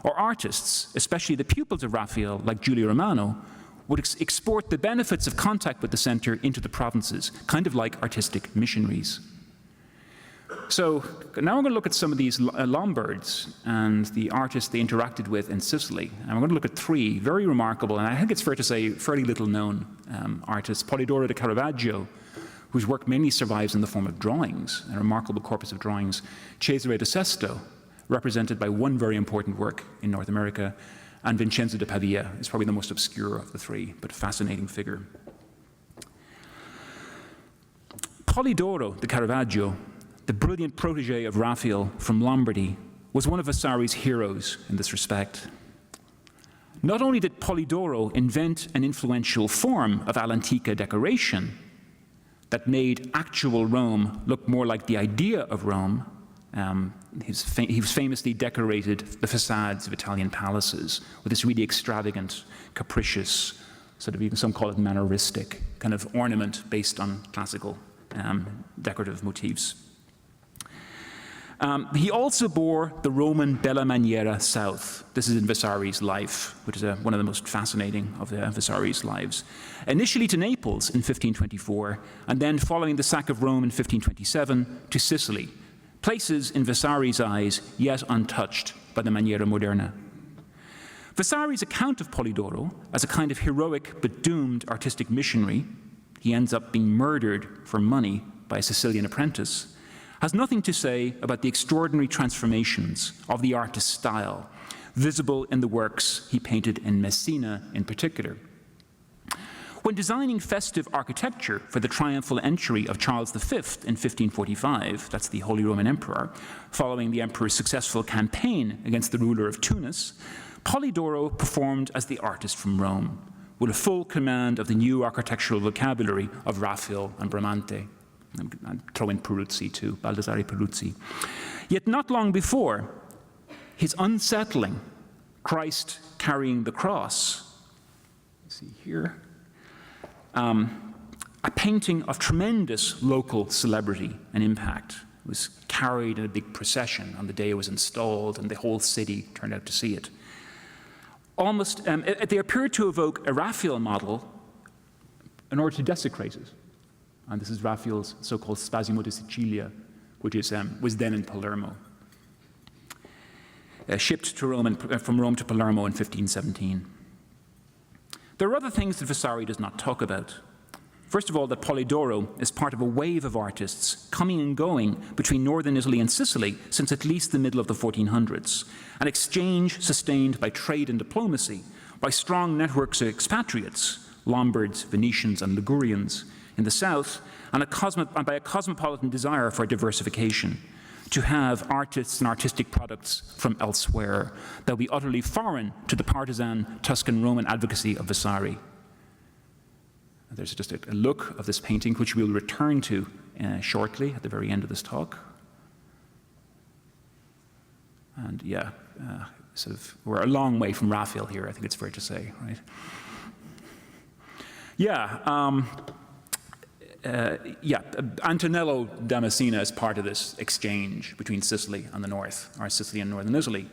or artists, especially the pupils of Raphael, like Giulio Romano, would export the benefits of contact with the center into the provinces, kind of like artistic missionaries. So now we're going to look at some of these Lombards and the artists they interacted with in Sicily. And we're going to look at three very remarkable, and I think it's fair to say fairly little known artists. Polidoro da Caravaggio, whose work mainly survives in the form of drawings, a remarkable corpus of drawings. Cesare da Sesto, represented by one very important work in North America, and Vincenzo De Pava is probably the most obscure of the three, but a fascinating figure. Polidoro da Caravaggio, the brilliant protege of Raphael from Lombardy, was one of Vasari's heroes in this respect. Not only did Polidoro invent an influential form of all'antica decoration that made actual Rome look more like the idea of Rome, he was famously decorated the facades of Italian palaces with this really extravagant, capricious, sort of even some call it manneristic, kind of ornament based on classical decorative motifs. He also bore the Roman Bella Maniera south. This is in Vasari's life, which is one of the most fascinating of Vasari's lives. Initially to Naples in 1524, and then following the sack of Rome in 1527, to Sicily, places in Vasari's eyes yet untouched by the Maniera Moderna. Vasari's account of Polidoro as a kind of heroic but doomed artistic missionary, he ends up being murdered for money by a Sicilian apprentice, has nothing to say about the extraordinary transformations of the artist's style, visible in the works he painted in Messina in particular. When designing festive architecture for the triumphal entry of Charles V in 1545, that's the Holy Roman Emperor, following the emperor's successful campaign against the ruler of Tunis, Polidoro performed as the artist from Rome, with a full command of the new architectural vocabulary of Raphael and Bramante. I'd throw in Peruzzi too, Baldassare Peruzzi. Yet not long before, his unsettling Christ carrying the cross, let's see here, a painting of tremendous local celebrity and impact. It was carried in a big procession on the day it was installed, and the whole city turned out to see it. Almost, they appeared to evoke a Raphael model in order to desecrate it. And this is Raphael's so-called Spasimo di Sicilia, which was then in Palermo. Shipped to Rome from Rome to Palermo in 1517. There are other things that Vasari does not talk about. First of all, that Polidoro is part of a wave of artists coming and going between northern Italy and Sicily since at least the middle of the 1400s, an exchange sustained by trade and diplomacy, by strong networks of expatriates, Lombards, Venetians, and Ligurians in the south, and by a cosmopolitan desire for diversification, to have artists and artistic products from elsewhere that will be utterly foreign to the partisan Tuscan Roman advocacy of Vasari. There's just a look of this painting, which we'll return to shortly at the very end of this talk. And yeah, we're a long way from Raphael here, I think it's fair to say, right? Yeah, Antonello Da Messina is part of this exchange between Sicily and the north, or Sicily and northern Italy.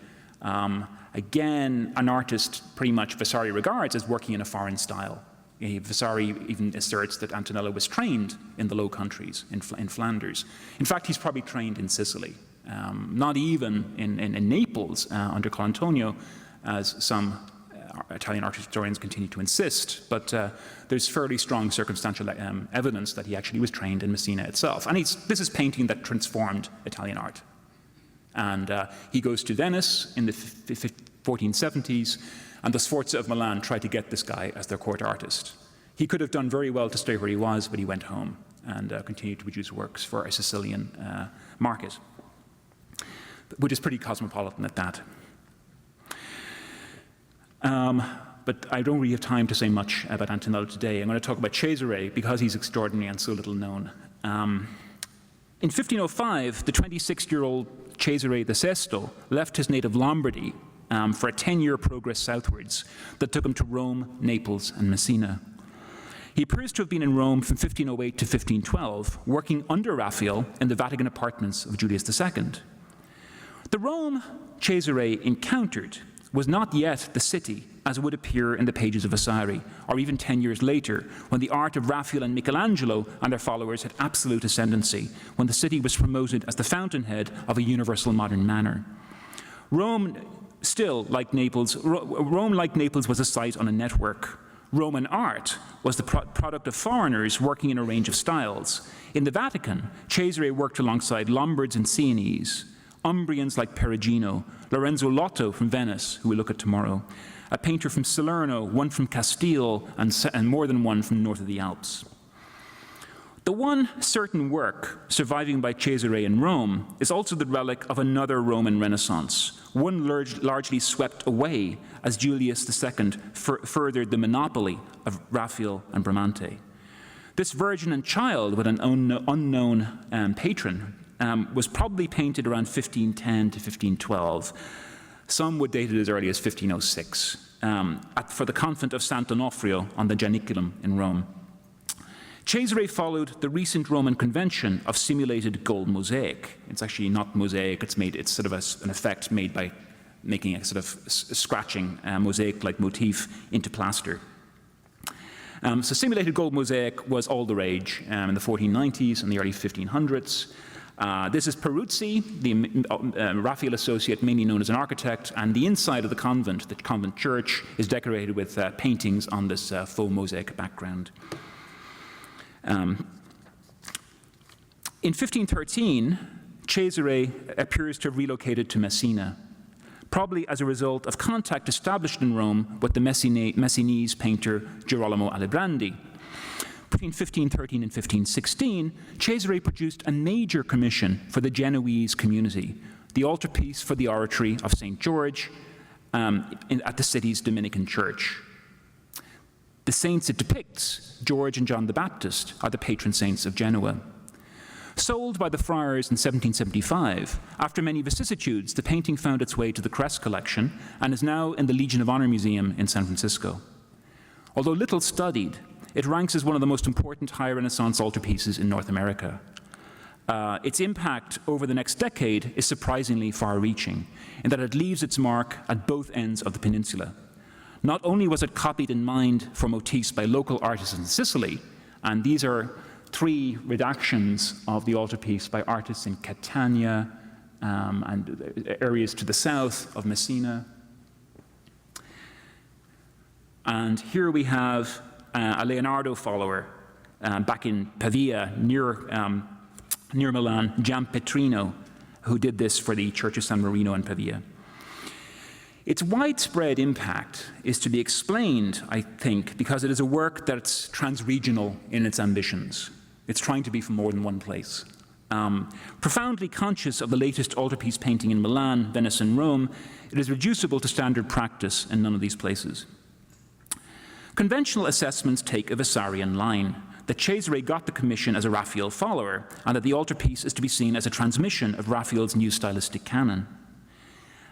Again, an artist pretty much Vasari regards as working in a foreign style. Vasari even asserts that Antonello was trained in the Low Countries, in Flanders. In fact, he's probably trained in Sicily, not even in Naples under Colantonio, as some Italian art historians continue to insist, but there's fairly strong circumstantial evidence that he actually was trained in Messina itself. And this is painting that transformed Italian art. And he goes to Venice in the 1470s, and the Sforza of Milan tried to get this guy as their court artist. He could have done very well to stay where he was, but he went home and continued to produce works for a Sicilian market, which is pretty cosmopolitan at that. But I don't really have time to say much about Antonello today. I'm going to talk about Cesare because he's extraordinary and so little known. In 1505, the 26-year-old Cesare the Sesto left his native Lombardy for a 10-year progress southwards that took him to Rome, Naples, and Messina. He appears to have been in Rome from 1508 to 1512, working under Raphael in the Vatican apartments of Julius II. The Rome Cesare encountered was not yet the city as would appear in the pages of Vasari, or even 10 years later, when the art of Raphael and Michelangelo and their followers had absolute ascendancy, when the city was promoted as the fountainhead of a universal modern manner. Rome, like Naples, was a site on a network. Roman art was the product of foreigners working in a range of styles. In the Vatican, Cesare worked alongside Lombards and Sienese, Umbrians like Perugino, Lorenzo Lotto from Venice, who we'll look at tomorrow, a painter from Salerno, one from Castile, and more than one from north of the Alps. The one certain work surviving by Cesare in Rome is also the relic of another Roman Renaissance, one largely swept away as Julius II furthered the monopoly of Raphael and Bramante. This Virgin and Child with an unknown patron was probably painted around 1510 to 1512. Some would date it as early as 1506 for the convent of Sant'Onofrio on the Janiculum in Rome. Cesare followed the recent Roman convention of simulated gold mosaic. It's actually not mosaic, it's sort of an effect made by making a sort of scratching mosaic-like motif into plaster. So simulated gold mosaic was all the rage in the 1490s and the early 1500s. This is Peruzzi, the Raphael associate, mainly known as an architect, and the inside of the convent church, is decorated with paintings on this faux mosaic background. In 1513, Cesare appears to have relocated to Messina, probably as a result of contact established in Rome with the Messinese painter Girolamo Alibrandi. Between 1513 and 1516, Cesare produced a major commission for the Genoese community, the altarpiece for the oratory of St. George at the city's Dominican church. The saints it depicts, George and John the Baptist, are the patron saints of Genoa. Sold by the friars in 1775, after many vicissitudes, the painting found its way to the Crest collection and is now in the Legion of Honor Museum in San Francisco. Although little studied, it ranks as one of the most important high Renaissance altarpieces in North America. Its impact over the next decade is surprisingly far-reaching, in that it leaves its mark at both ends of the peninsula. Not only was it copied in mind for motifs by local artists in Sicily, and these are 3 redactions of the altarpiece by artists in Catania and areas to the south of Messina. And here we have a Leonardo follower back in Pavia, near Milan, Giampetrino, who did this for the Church of San Marino in Pavia. Its widespread impact is to be explained, I think, because it is a work that's trans-regional in its ambitions. It's trying to be from more than one place. Profoundly conscious of the latest altarpiece painting in Milan, Venice, and Rome, it is reducible to standard practice in none of these places. Conventional assessments take a Vasarian line, that Cesare got the commission as a Raphael follower, and that the altarpiece is to be seen as a transmission of Raphael's new stylistic canon.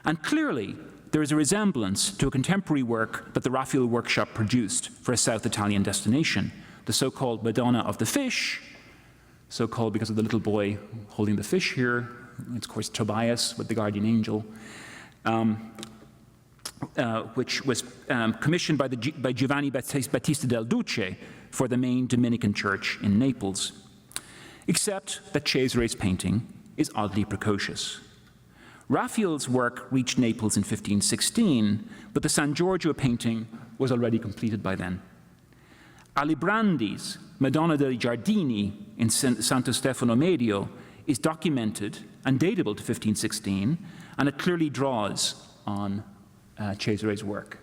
And clearly, there is a resemblance to a contemporary work that the Raphael workshop produced for a South Italian destination, the so-called Madonna of the Fish, so-called because of the little boy holding the fish here. It's, of course, Tobias with the guardian angel, which was commissioned by Giovanni Battista del Duce for the main Dominican church in Naples, except that Cesare's painting is oddly precocious. Raphael's work reached Naples in 1516, but the San Giorgio painting was already completed by then. Alibrandi's Madonna dei Giardini in Santo Stefano Medio is documented and datable to 1516, and it clearly draws on Cesare's work.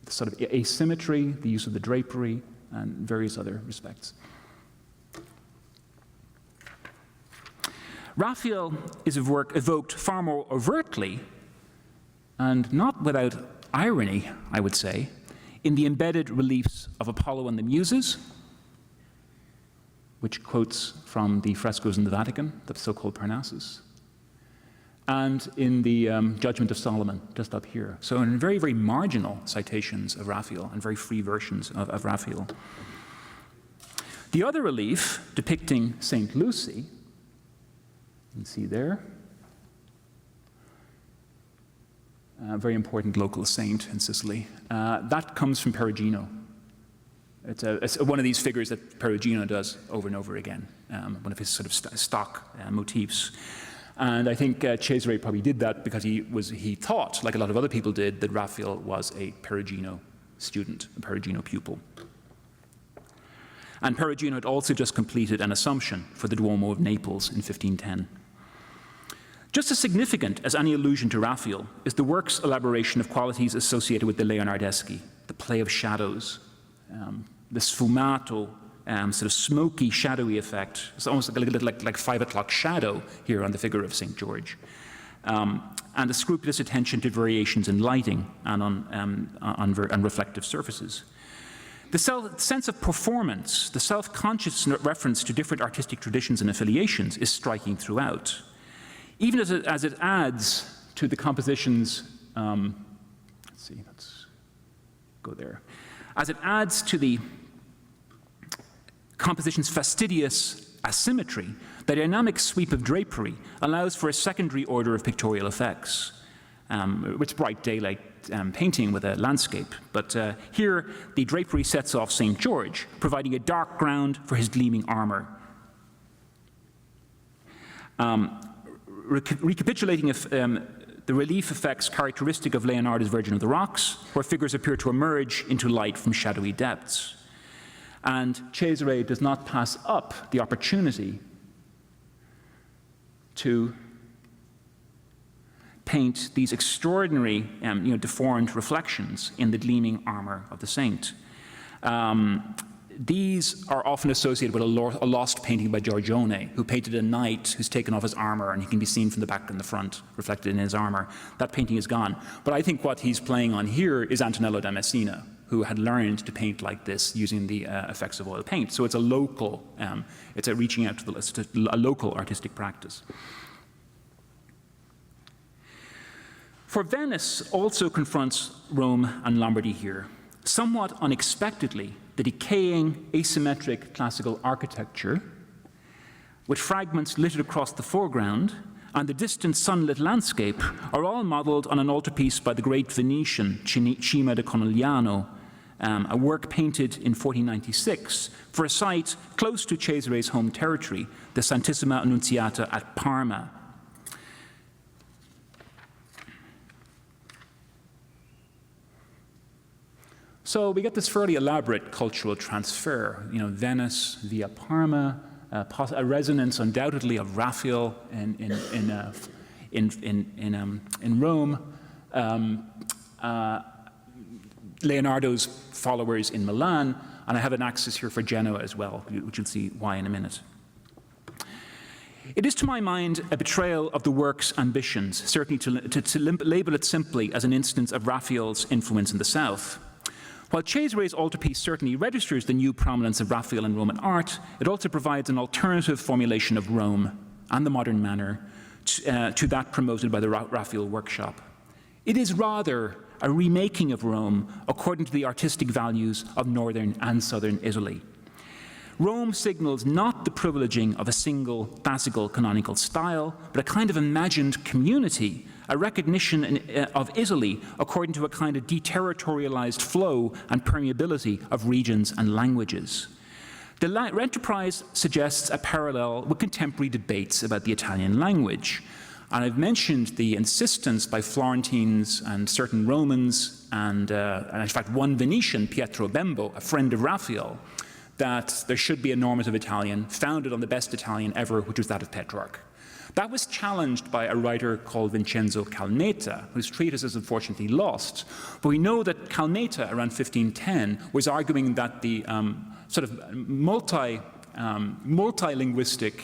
The sort of asymmetry, the use of the drapery, and various other respects. Raphael is a work evoked far more overtly, and not without irony, I would say, in the embedded reliefs of Apollo and the Muses, which quotes from the frescoes in the Vatican, the so-called Parnassus, and in the Judgment of Solomon, just up here. So in very, very marginal citations of Raphael and very free versions of Raphael. The other relief depicting St. Lucy, you can see there, a very important local saint in Sicily. That comes from Perugino. It's one of these figures that Perugino does over and over again, one of his sort of stock motifs. And I think Cesare probably did that because he thought, like a lot of other people did, that Raphael was a Perugino student, a Perugino pupil. And Perugino had also just completed an Assumption for the Duomo of Naples in 1510. Just as significant as any allusion to Raphael is the work's elaboration of qualities associated with the Leonardeschi, the play of shadows, the sfumato, sort of smoky, shadowy effect. It's almost like a little like 5 o'clock shadow here on the figure of St. George. And the scrupulous attention to variations in lighting and on reflective surfaces. The sense of performance, the self-conscious reference to different artistic traditions and affiliations is striking throughout. Even as it adds to the composition's, let's go there. As it adds to the composition's fastidious asymmetry, the dynamic sweep of drapery allows for a secondary order of pictorial effects. It's bright daylight painting with a landscape, but here the drapery sets off St. George, providing a dark ground for his gleaming armor. Recapitulating the relief effects characteristic of Leonardo's Virgin of the Rocks, where figures appear to emerge into light from shadowy depths. And Cesare does not pass up the opportunity to paint these extraordinary, deformed reflections in the gleaming armor of the saint. These are often associated with a lost painting by Giorgione, who painted a knight who's taken off his armor and he can be seen from the back and the front, reflected in his armor. That painting is gone. But I think what he's playing on here is Antonello Da Messina, who had learned to paint like this using the effects of oil paint. So it's a local, it's a reaching out to a local artistic practice. For Venice also confronts Rome and Lombardy here. Somewhat unexpectedly, the decaying, asymmetric classical architecture, with fragments littered across the foreground, and the distant sunlit landscape are all modeled on an altarpiece by the great Venetian Cima da Conegliano, a work painted in 1496 for a site close to Cesare's home territory, the Santissima Annunziata at Parma. So we get this fairly elaborate cultural transfer, Venice via Parma, a resonance undoubtedly of Raphael in Rome, Leonardo's followers in Milan, and I have an axis here for Genoa as well, which you'll see why in a minute. It is, to my mind, a betrayal of the work's ambitions, certainly to label it simply as an instance of Raphael's influence in the South. While Cesare's altarpiece certainly registers the new prominence of Raphael in Roman art, it also provides an alternative formulation of Rome and the modern manner to that promoted by the Raphael workshop. It is rather a remaking of Rome according to the artistic values of northern and southern Italy. Rome signals not the privileging of a single classical canonical style, but a kind of imagined community, a recognition of Italy according to a kind of deterritorialized flow and permeability of regions and languages. The enterprise suggests a parallel with contemporary debates about the Italian language. And I've mentioned the insistence by Florentines and certain Romans and in fact one Venetian, Pietro Bembo, a friend of Raphael, that there should be a normative Italian founded on the best Italian ever, which was that of Petrarch. That was challenged by a writer called Vincenzo Calmetta, whose treatise is unfortunately lost. But we know that Calmetta, around 1510, was arguing that the sort of multilinguistic,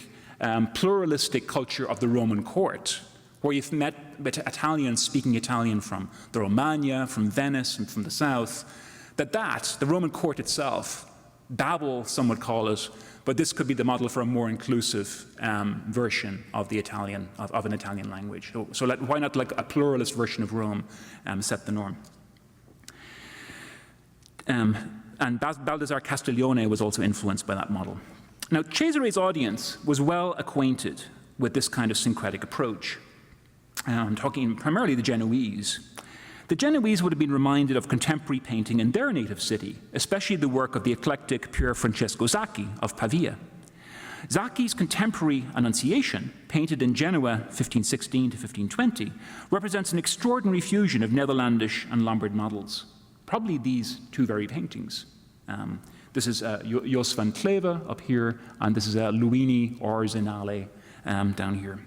pluralistic culture of the Roman court, where you've met Italians speaking Italian from the Romagna, from Venice, and from the south, the Roman court itself, Babel, some would call it, but this could be the model for a more inclusive version of the Italian, of an Italian language. So why not like a pluralist version of Rome set the norm? And Baldassare Castiglione was also influenced by that model. Now, Cesare's audience was well acquainted with this kind of syncretic approach. I'm talking primarily the Genoese. the Genoese would have been reminded of contemporary painting in their native city, especially the work of the eclectic Pier Francesco Sacchi of Pavia. Sacchi's contemporary Annunciation, painted in Genoa 1516 to 1520, represents an extraordinary fusion of Netherlandish and Lombard models. Probably these two very paintings. This is Jos van Cleve up here, and this is Luini Orzinale down here.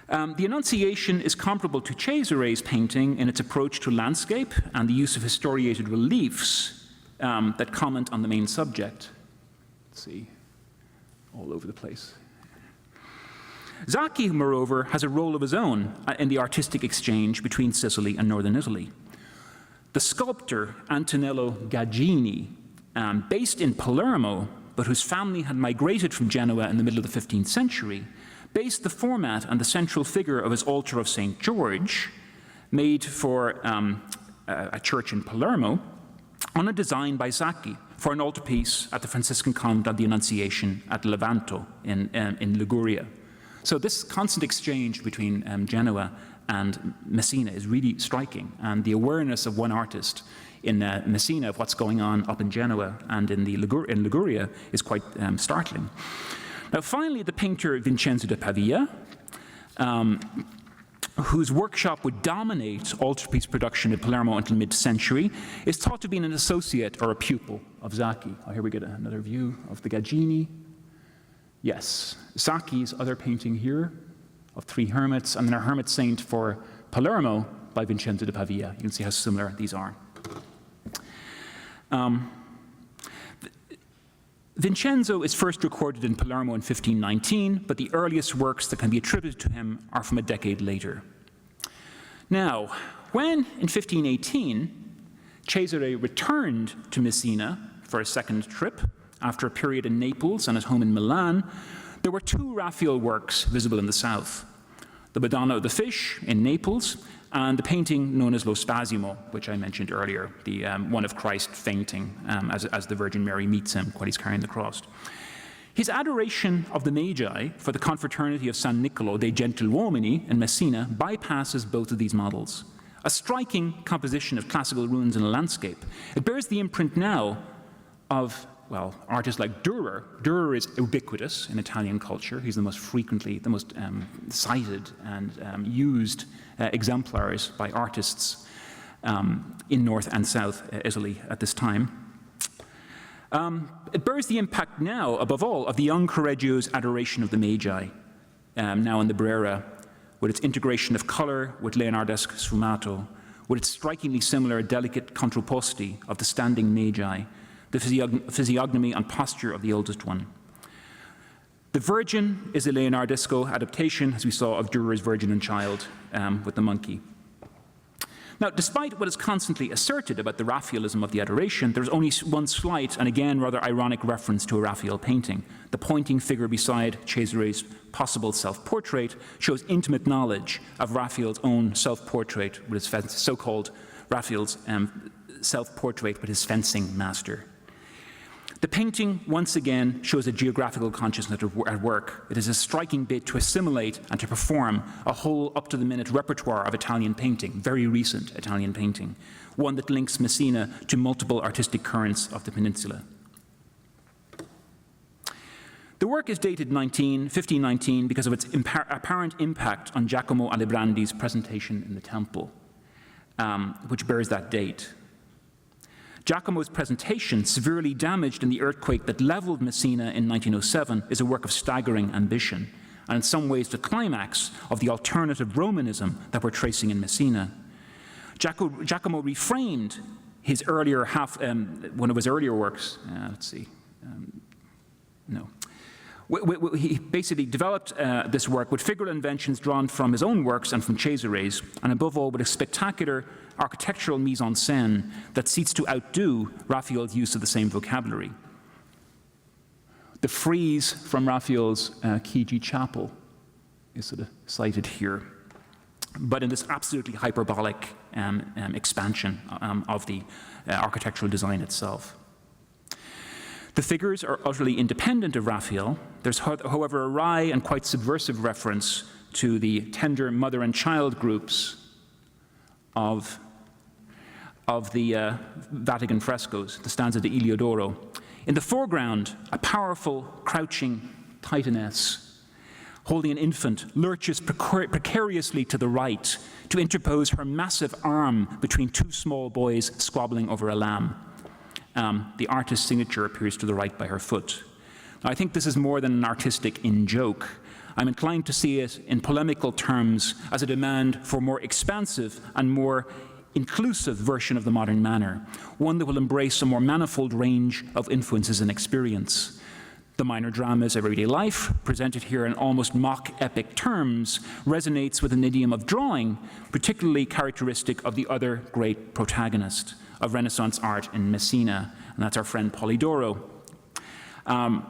The Annunciation is comparable to Cesare's painting in its approach to landscape and the use of historiated reliefs that comment on the main subject. Let's see, all over the place. Sacchi, moreover, has a role of his own in the artistic exchange between Sicily and northern Italy. The sculptor Antonello Gagini, based in Palermo, but whose family had migrated from Genoa in the middle of the 15th century, based the format and the central figure of his altar of St. George, made for a church in Palermo, on a design by Sacchi for an altarpiece at the Franciscan convent of the Annunciation at Levanto in Liguria. So this constant exchange between Genoa and Messina is really striking, and the awareness of one artist in Messina of what's going on up in Genoa and in Liguria is quite startling. Now finally, the painter Vincenzo De Pava, whose workshop would dominate altarpiece production in Palermo until mid-century, is thought to be an associate or a pupil of Sacchi. Oh, here we get another view of the Gagini. Yes, Sacchi's other painting here of three hermits, and then a hermit saint for Palermo by Vincenzo De Pava. You can see how similar these are. Vincenzo is first recorded in Palermo in 1519, but the earliest works that can be attributed to him are from a decade later. Now, when in 1518 Cesare returned to Messina for a second trip after a period in Naples and at home in Milan, there were two Raphael works visible in the south: the Madonna of the Fish in Naples and the painting known as Lo Spasimo, which I mentioned earlier, the one of Christ fainting as the Virgin Mary meets him while he's carrying the cross. His adoration of the Magi for the confraternity of San Niccolo dei Gentiluomini in Messina bypasses both of these models. A striking composition of classical ruins in a landscape. It bears the imprint now of, well, artists like Dürer. Dürer is ubiquitous in Italian culture. He's the most cited and used exemplars by artists in North and South Italy at this time. It bears the impact now, above all, of the young Correggio's adoration of the Magi, now in the Brera, with its integration of color with Leonardesque sfumato, with its strikingly similar delicate contrapposti of the standing Magi, the physiognomy and posture of the oldest one. The Virgin is a Leonardesco adaptation, as we saw, of Dürer's Virgin and Child with the monkey. Now, despite what is constantly asserted about the Raphaelism of the adoration, there's only one slight and again rather ironic reference to a Raphael painting. The pointing figure beside Cesare's possible self-portrait shows intimate knowledge of Raphael's own self-portrait with his so-called Raphael's self-portrait with his fencing master. The painting, once again, shows a geographical consciousness at work. It is a striking bit to assimilate and to perform a whole up-to-the-minute repertoire of Italian painting, very recent Italian painting, one that links Messina to multiple artistic currents of the peninsula. The work is dated 1519 because of its apparent impact on Giacomo Alibrandi's presentation in the temple, which bears that date. Giacomo's presentation, severely damaged in the earthquake that leveled Messina in 1907, is a work of staggering ambition, and in some ways the climax of the alternative Romanism that we're tracing in Messina. Giacomo reframed his earlier one of his earlier works. He basically developed this work with figural inventions drawn from his own works and from Cesare's, and above all with a spectacular architectural mise-en-scène that seeks to outdo Raphael's use of the same vocabulary. The frieze from Raphael's Chigi Chapel is sort of cited here, but in this absolutely hyperbolic expansion of the architectural design itself. The figures are utterly independent of Raphael. There's, however, a wry and quite subversive reference to the tender mother and child groups of the Vatican frescoes, the stanza de Iliodoro. In the foreground, a powerful, crouching Titaness holding an infant lurches precariously to the right to interpose her massive arm between two small boys squabbling over a lamb. The artist's signature appears to the right by her foot. Now, I think this is more than an artistic in-joke. I'm inclined to see it in polemical terms as a demand for a more expansive and more inclusive version of the modern manner, one that will embrace a more manifold range of influences and experience. The minor drama's everyday life, presented here in almost mock-epic terms, resonates with an idiom of drawing, particularly characteristic of the other great protagonist of Renaissance art in Messina, and that's our friend Polidoro.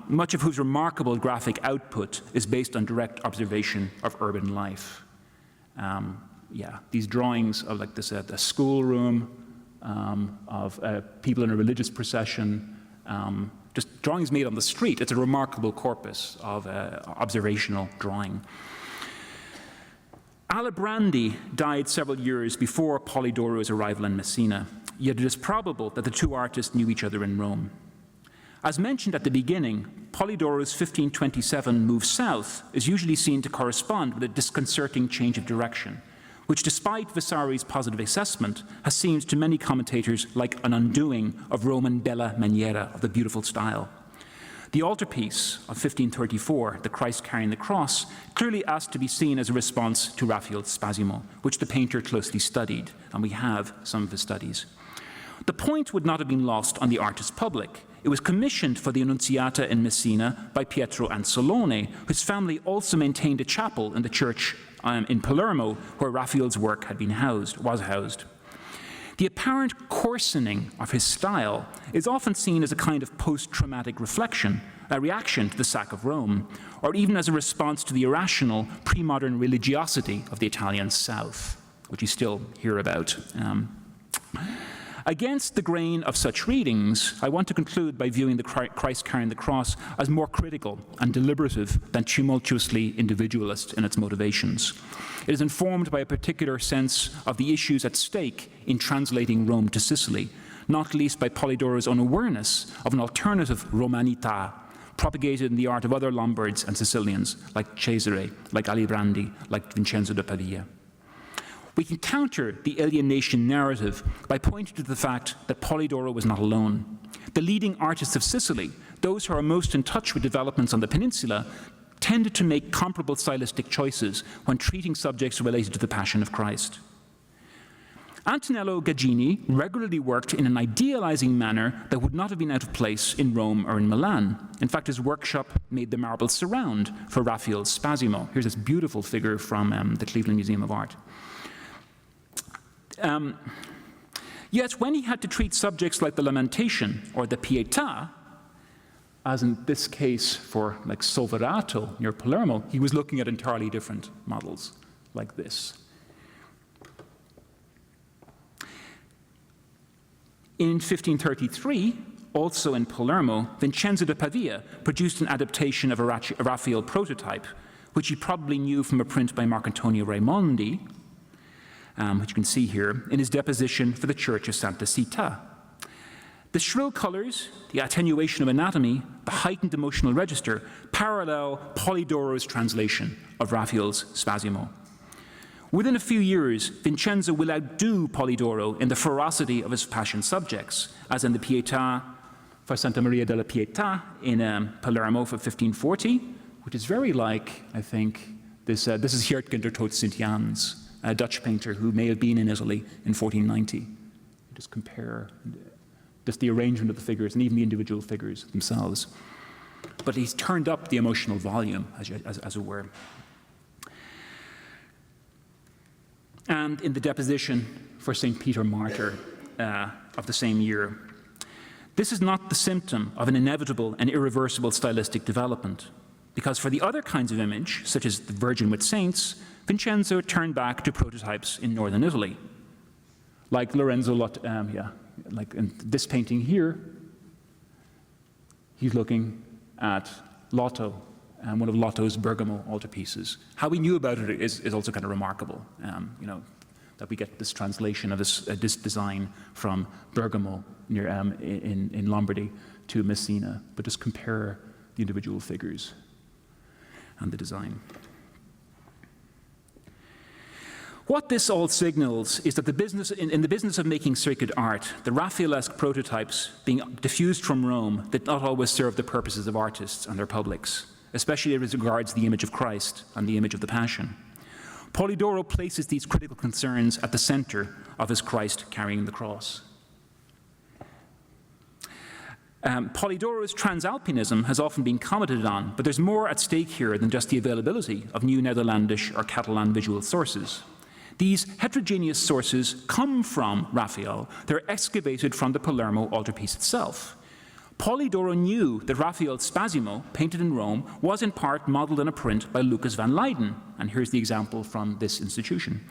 Much of whose remarkable graphic output is based on direct observation of urban life. These drawings of like this, the schoolroom, of people in a religious procession, just drawings made on the street. It's a remarkable corpus of observational drawing. Alibrandi died several years before Polidoro's arrival in Messina, yet it is probable that the two artists knew each other in Rome. As mentioned at the beginning, Polidoro's 1527 move south is usually seen to correspond with a disconcerting change of direction, which, despite Vasari's positive assessment, has seemed to many commentators like an undoing of Roman bella maniera, of the beautiful style. The altarpiece of 1534, the Christ carrying the cross, clearly asked to be seen as a response to Raphael's Spasimo, which the painter closely studied, and we have some of his studies. The point would not have been lost on the artist public. It was commissioned for the Annunziata in Messina by Pietro Anzalone, whose family also maintained a chapel in the church in Palermo, where Raphael's work was housed. The apparent coarsening of his style is often seen as a kind of post-traumatic reaction to the sack of Rome, or even as a response to the irrational, pre-modern religiosity of the Italian South, which you still hear about. Against the grain of such readings, I want to conclude by viewing the Christ carrying the cross as more critical and deliberative than tumultuously individualist in its motivations. It is informed by a particular sense of the issues at stake in translating Rome to Sicily, not least by Polidoro's own awareness of an alternative Romanità propagated in the art of other Lombards and Sicilians, like Cesare, like Alibrandi, like Vincenzo De Pava. We can counter the alienation narrative by pointing to the fact that Polidoro was not alone. The leading artists of Sicily, those who are most in touch with developments on the peninsula, tended to make comparable stylistic choices when treating subjects related to the Passion of Christ. Antonello Gagini regularly worked in an idealizing manner that would not have been out of place in Rome or in Milan. In fact, his workshop made the marble surround for Raphael's Spasimo. Here's this beautiful figure from the Cleveland Museum of Art. Yet when he had to treat subjects like the Lamentation or the Pietà, as in this case for like Solverato near Palermo, he was looking at entirely different models like this. In 1533, also in Palermo, Vincenzo De Pava produced an adaptation of a Raphael prototype, which he probably knew from a print by Marcantonio Raimondi, which you can see here, in his deposition for the Church of Santa Città. The shrill colors, the attenuation of anatomy, the heightened emotional register parallel Polidoro's translation of Raphael's Spasimo. Within a few years, Vincenzo will outdo Polidoro in the ferocity of his Passion subjects, as in the Pietà for Santa Maria della Pietà in Palermo for 1540, which is very like, I think, this is Geertgen tot Sint-Jans, a Dutch painter who may have been in Italy in 1490. Just compare just the arrangement of the figures and even the individual figures themselves. But he's turned up the emotional volume, as it were. And in the deposition for St. Peter Martyr of the same year, this is not the symptom of an inevitable and irreversible stylistic development, because for the other kinds of image, such as the Virgin with Saints, Vincenzo turned back to prototypes in northern Italy, like Lorenzo Lotto, like in this painting here, he's looking at Lotto, one of Lotto's Bergamo altarpieces. How we knew about it is also kind of remarkable. that we get this translation of this design from Bergamo near, in Lombardy to Messina, but just compare the individual figures and the design. What this all signals is that in the business of making sacred art, the Raphaelesque prototypes being diffused from Rome did not always serve the purposes of artists and their publics, especially as regards the image of Christ and the image of the Passion. Polidoro places these critical concerns at the center of his Christ carrying the cross. Polidoro's transalpinism has often been commented on, but there's more at stake here than just the availability of new Netherlandish or Catalan visual sources. These heterogeneous sources come from Raphael. They're excavated from the Palermo altarpiece itself. Polidoro knew that Raphael's Spasimo, painted in Rome, was in part modeled on a print by Lucas van Leyden, and here's the example from this institution.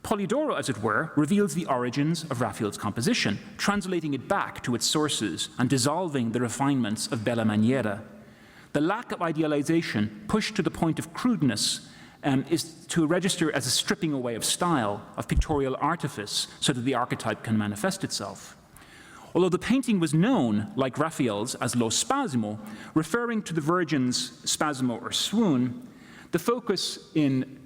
Polidoro, as it were, reveals the origins of Raphael's composition, translating it back to its sources and dissolving the refinements of Bella Maniera. The lack of idealization, pushed to the point of crudeness, is to register as a stripping away of style, of pictorial artifice, so that the archetype can manifest itself. Although the painting was known, like Raphael's, as Lo Spasimo, referring to the Virgin's spasmo or swoon, the focus in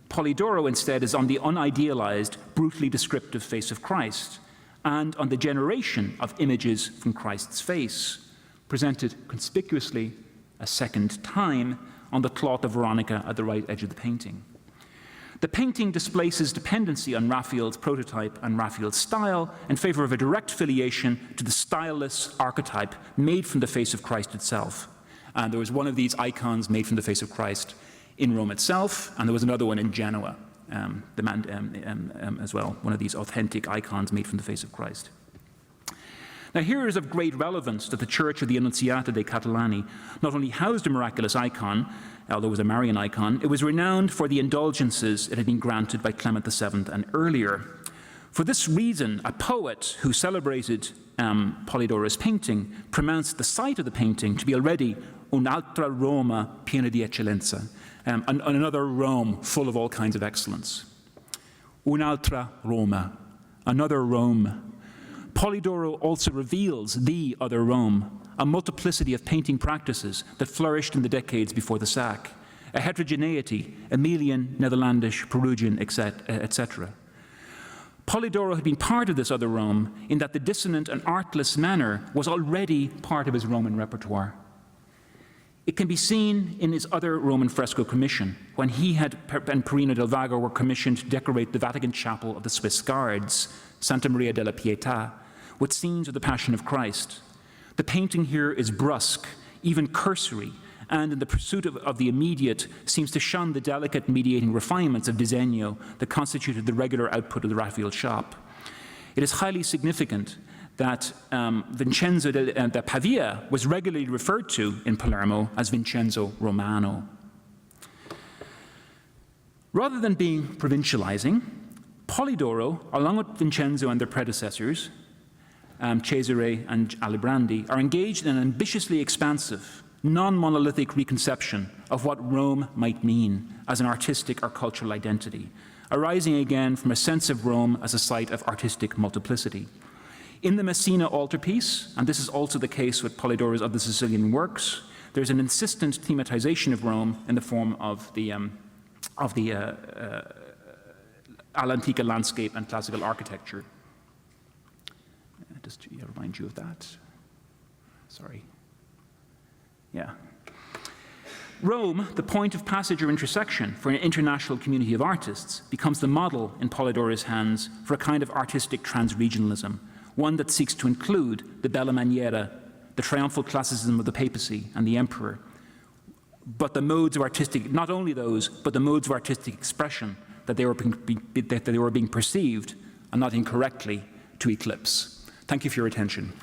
Polidoro instead is on the unidealized, brutally descriptive face of Christ, and on the generation of images from Christ's face, presented conspicuously a second time on the cloth of Veronica at the right edge of the painting. The painting displaces dependency on Raphael's prototype and Raphael's style in favor of a direct filiation to the styleless archetype made from the face of Christ itself. And there was one of these icons made from the face of Christ in Rome itself, and there was another one in Genoa as well, one of these authentic icons made from the face of Christ. Now, here is of great relevance that the Church of the Annunziata dei Catalani not only housed a miraculous icon, although it was a Marian icon, it was renowned for the indulgences it had been granted by Clement VII and earlier. For this reason, a poet who celebrated Polidoro's painting pronounced the site of the painting to be already un'altra Roma piena di eccellenza, another Rome full of all kinds of excellence. Un'altra Roma, another Rome. Polidoro also reveals the other Rome, a multiplicity of painting practices that flourished in the decades before the sack, a heterogeneity, Emilian, Netherlandish, Perugian, etc. Polidoro had been part of this other Rome in that the dissonant and artless manner was already part of his Roman repertoire. It can be seen in his other Roman fresco commission, when he and Perino del Vago were commissioned to decorate the Vatican chapel of the Swiss Guards, Santa Maria della Pietà, with scenes of the Passion of Christ. The painting here is brusque, even cursory, and in the pursuit of the immediate seems to shun the delicate mediating refinements of disegno that constituted the regular output of the Raphael shop. It is highly significant that Vincenzo da Pavia was regularly referred to in Palermo as Vincenzo Romano. Rather than being provincializing, Polidoro, along with Vincenzo and their predecessors, Cesare and Alibrandi, are engaged in an ambitiously expansive, non-monolithic reconception of what Rome might mean as an artistic or cultural identity, arising again from a sense of Rome as a site of artistic multiplicity. In the Messina altarpiece, and this is also the case with Polidoro's other Sicilian works, there's an insistent thematization of Rome in the form of the all'antica landscape and classical architecture. Just to remind you of that. Sorry. Yeah. Rome, the point of passage or intersection for an international community of artists, becomes the model in Polidoro's hands for a kind of artistic transregionalism, one that seeks to include the Bella Maniera, the triumphal classicism of the papacy and the emperor, but the modes of artistic, not only those, but the modes of artistic expression that they were being perceived, and not incorrectly, to eclipse. Thank you for your attention.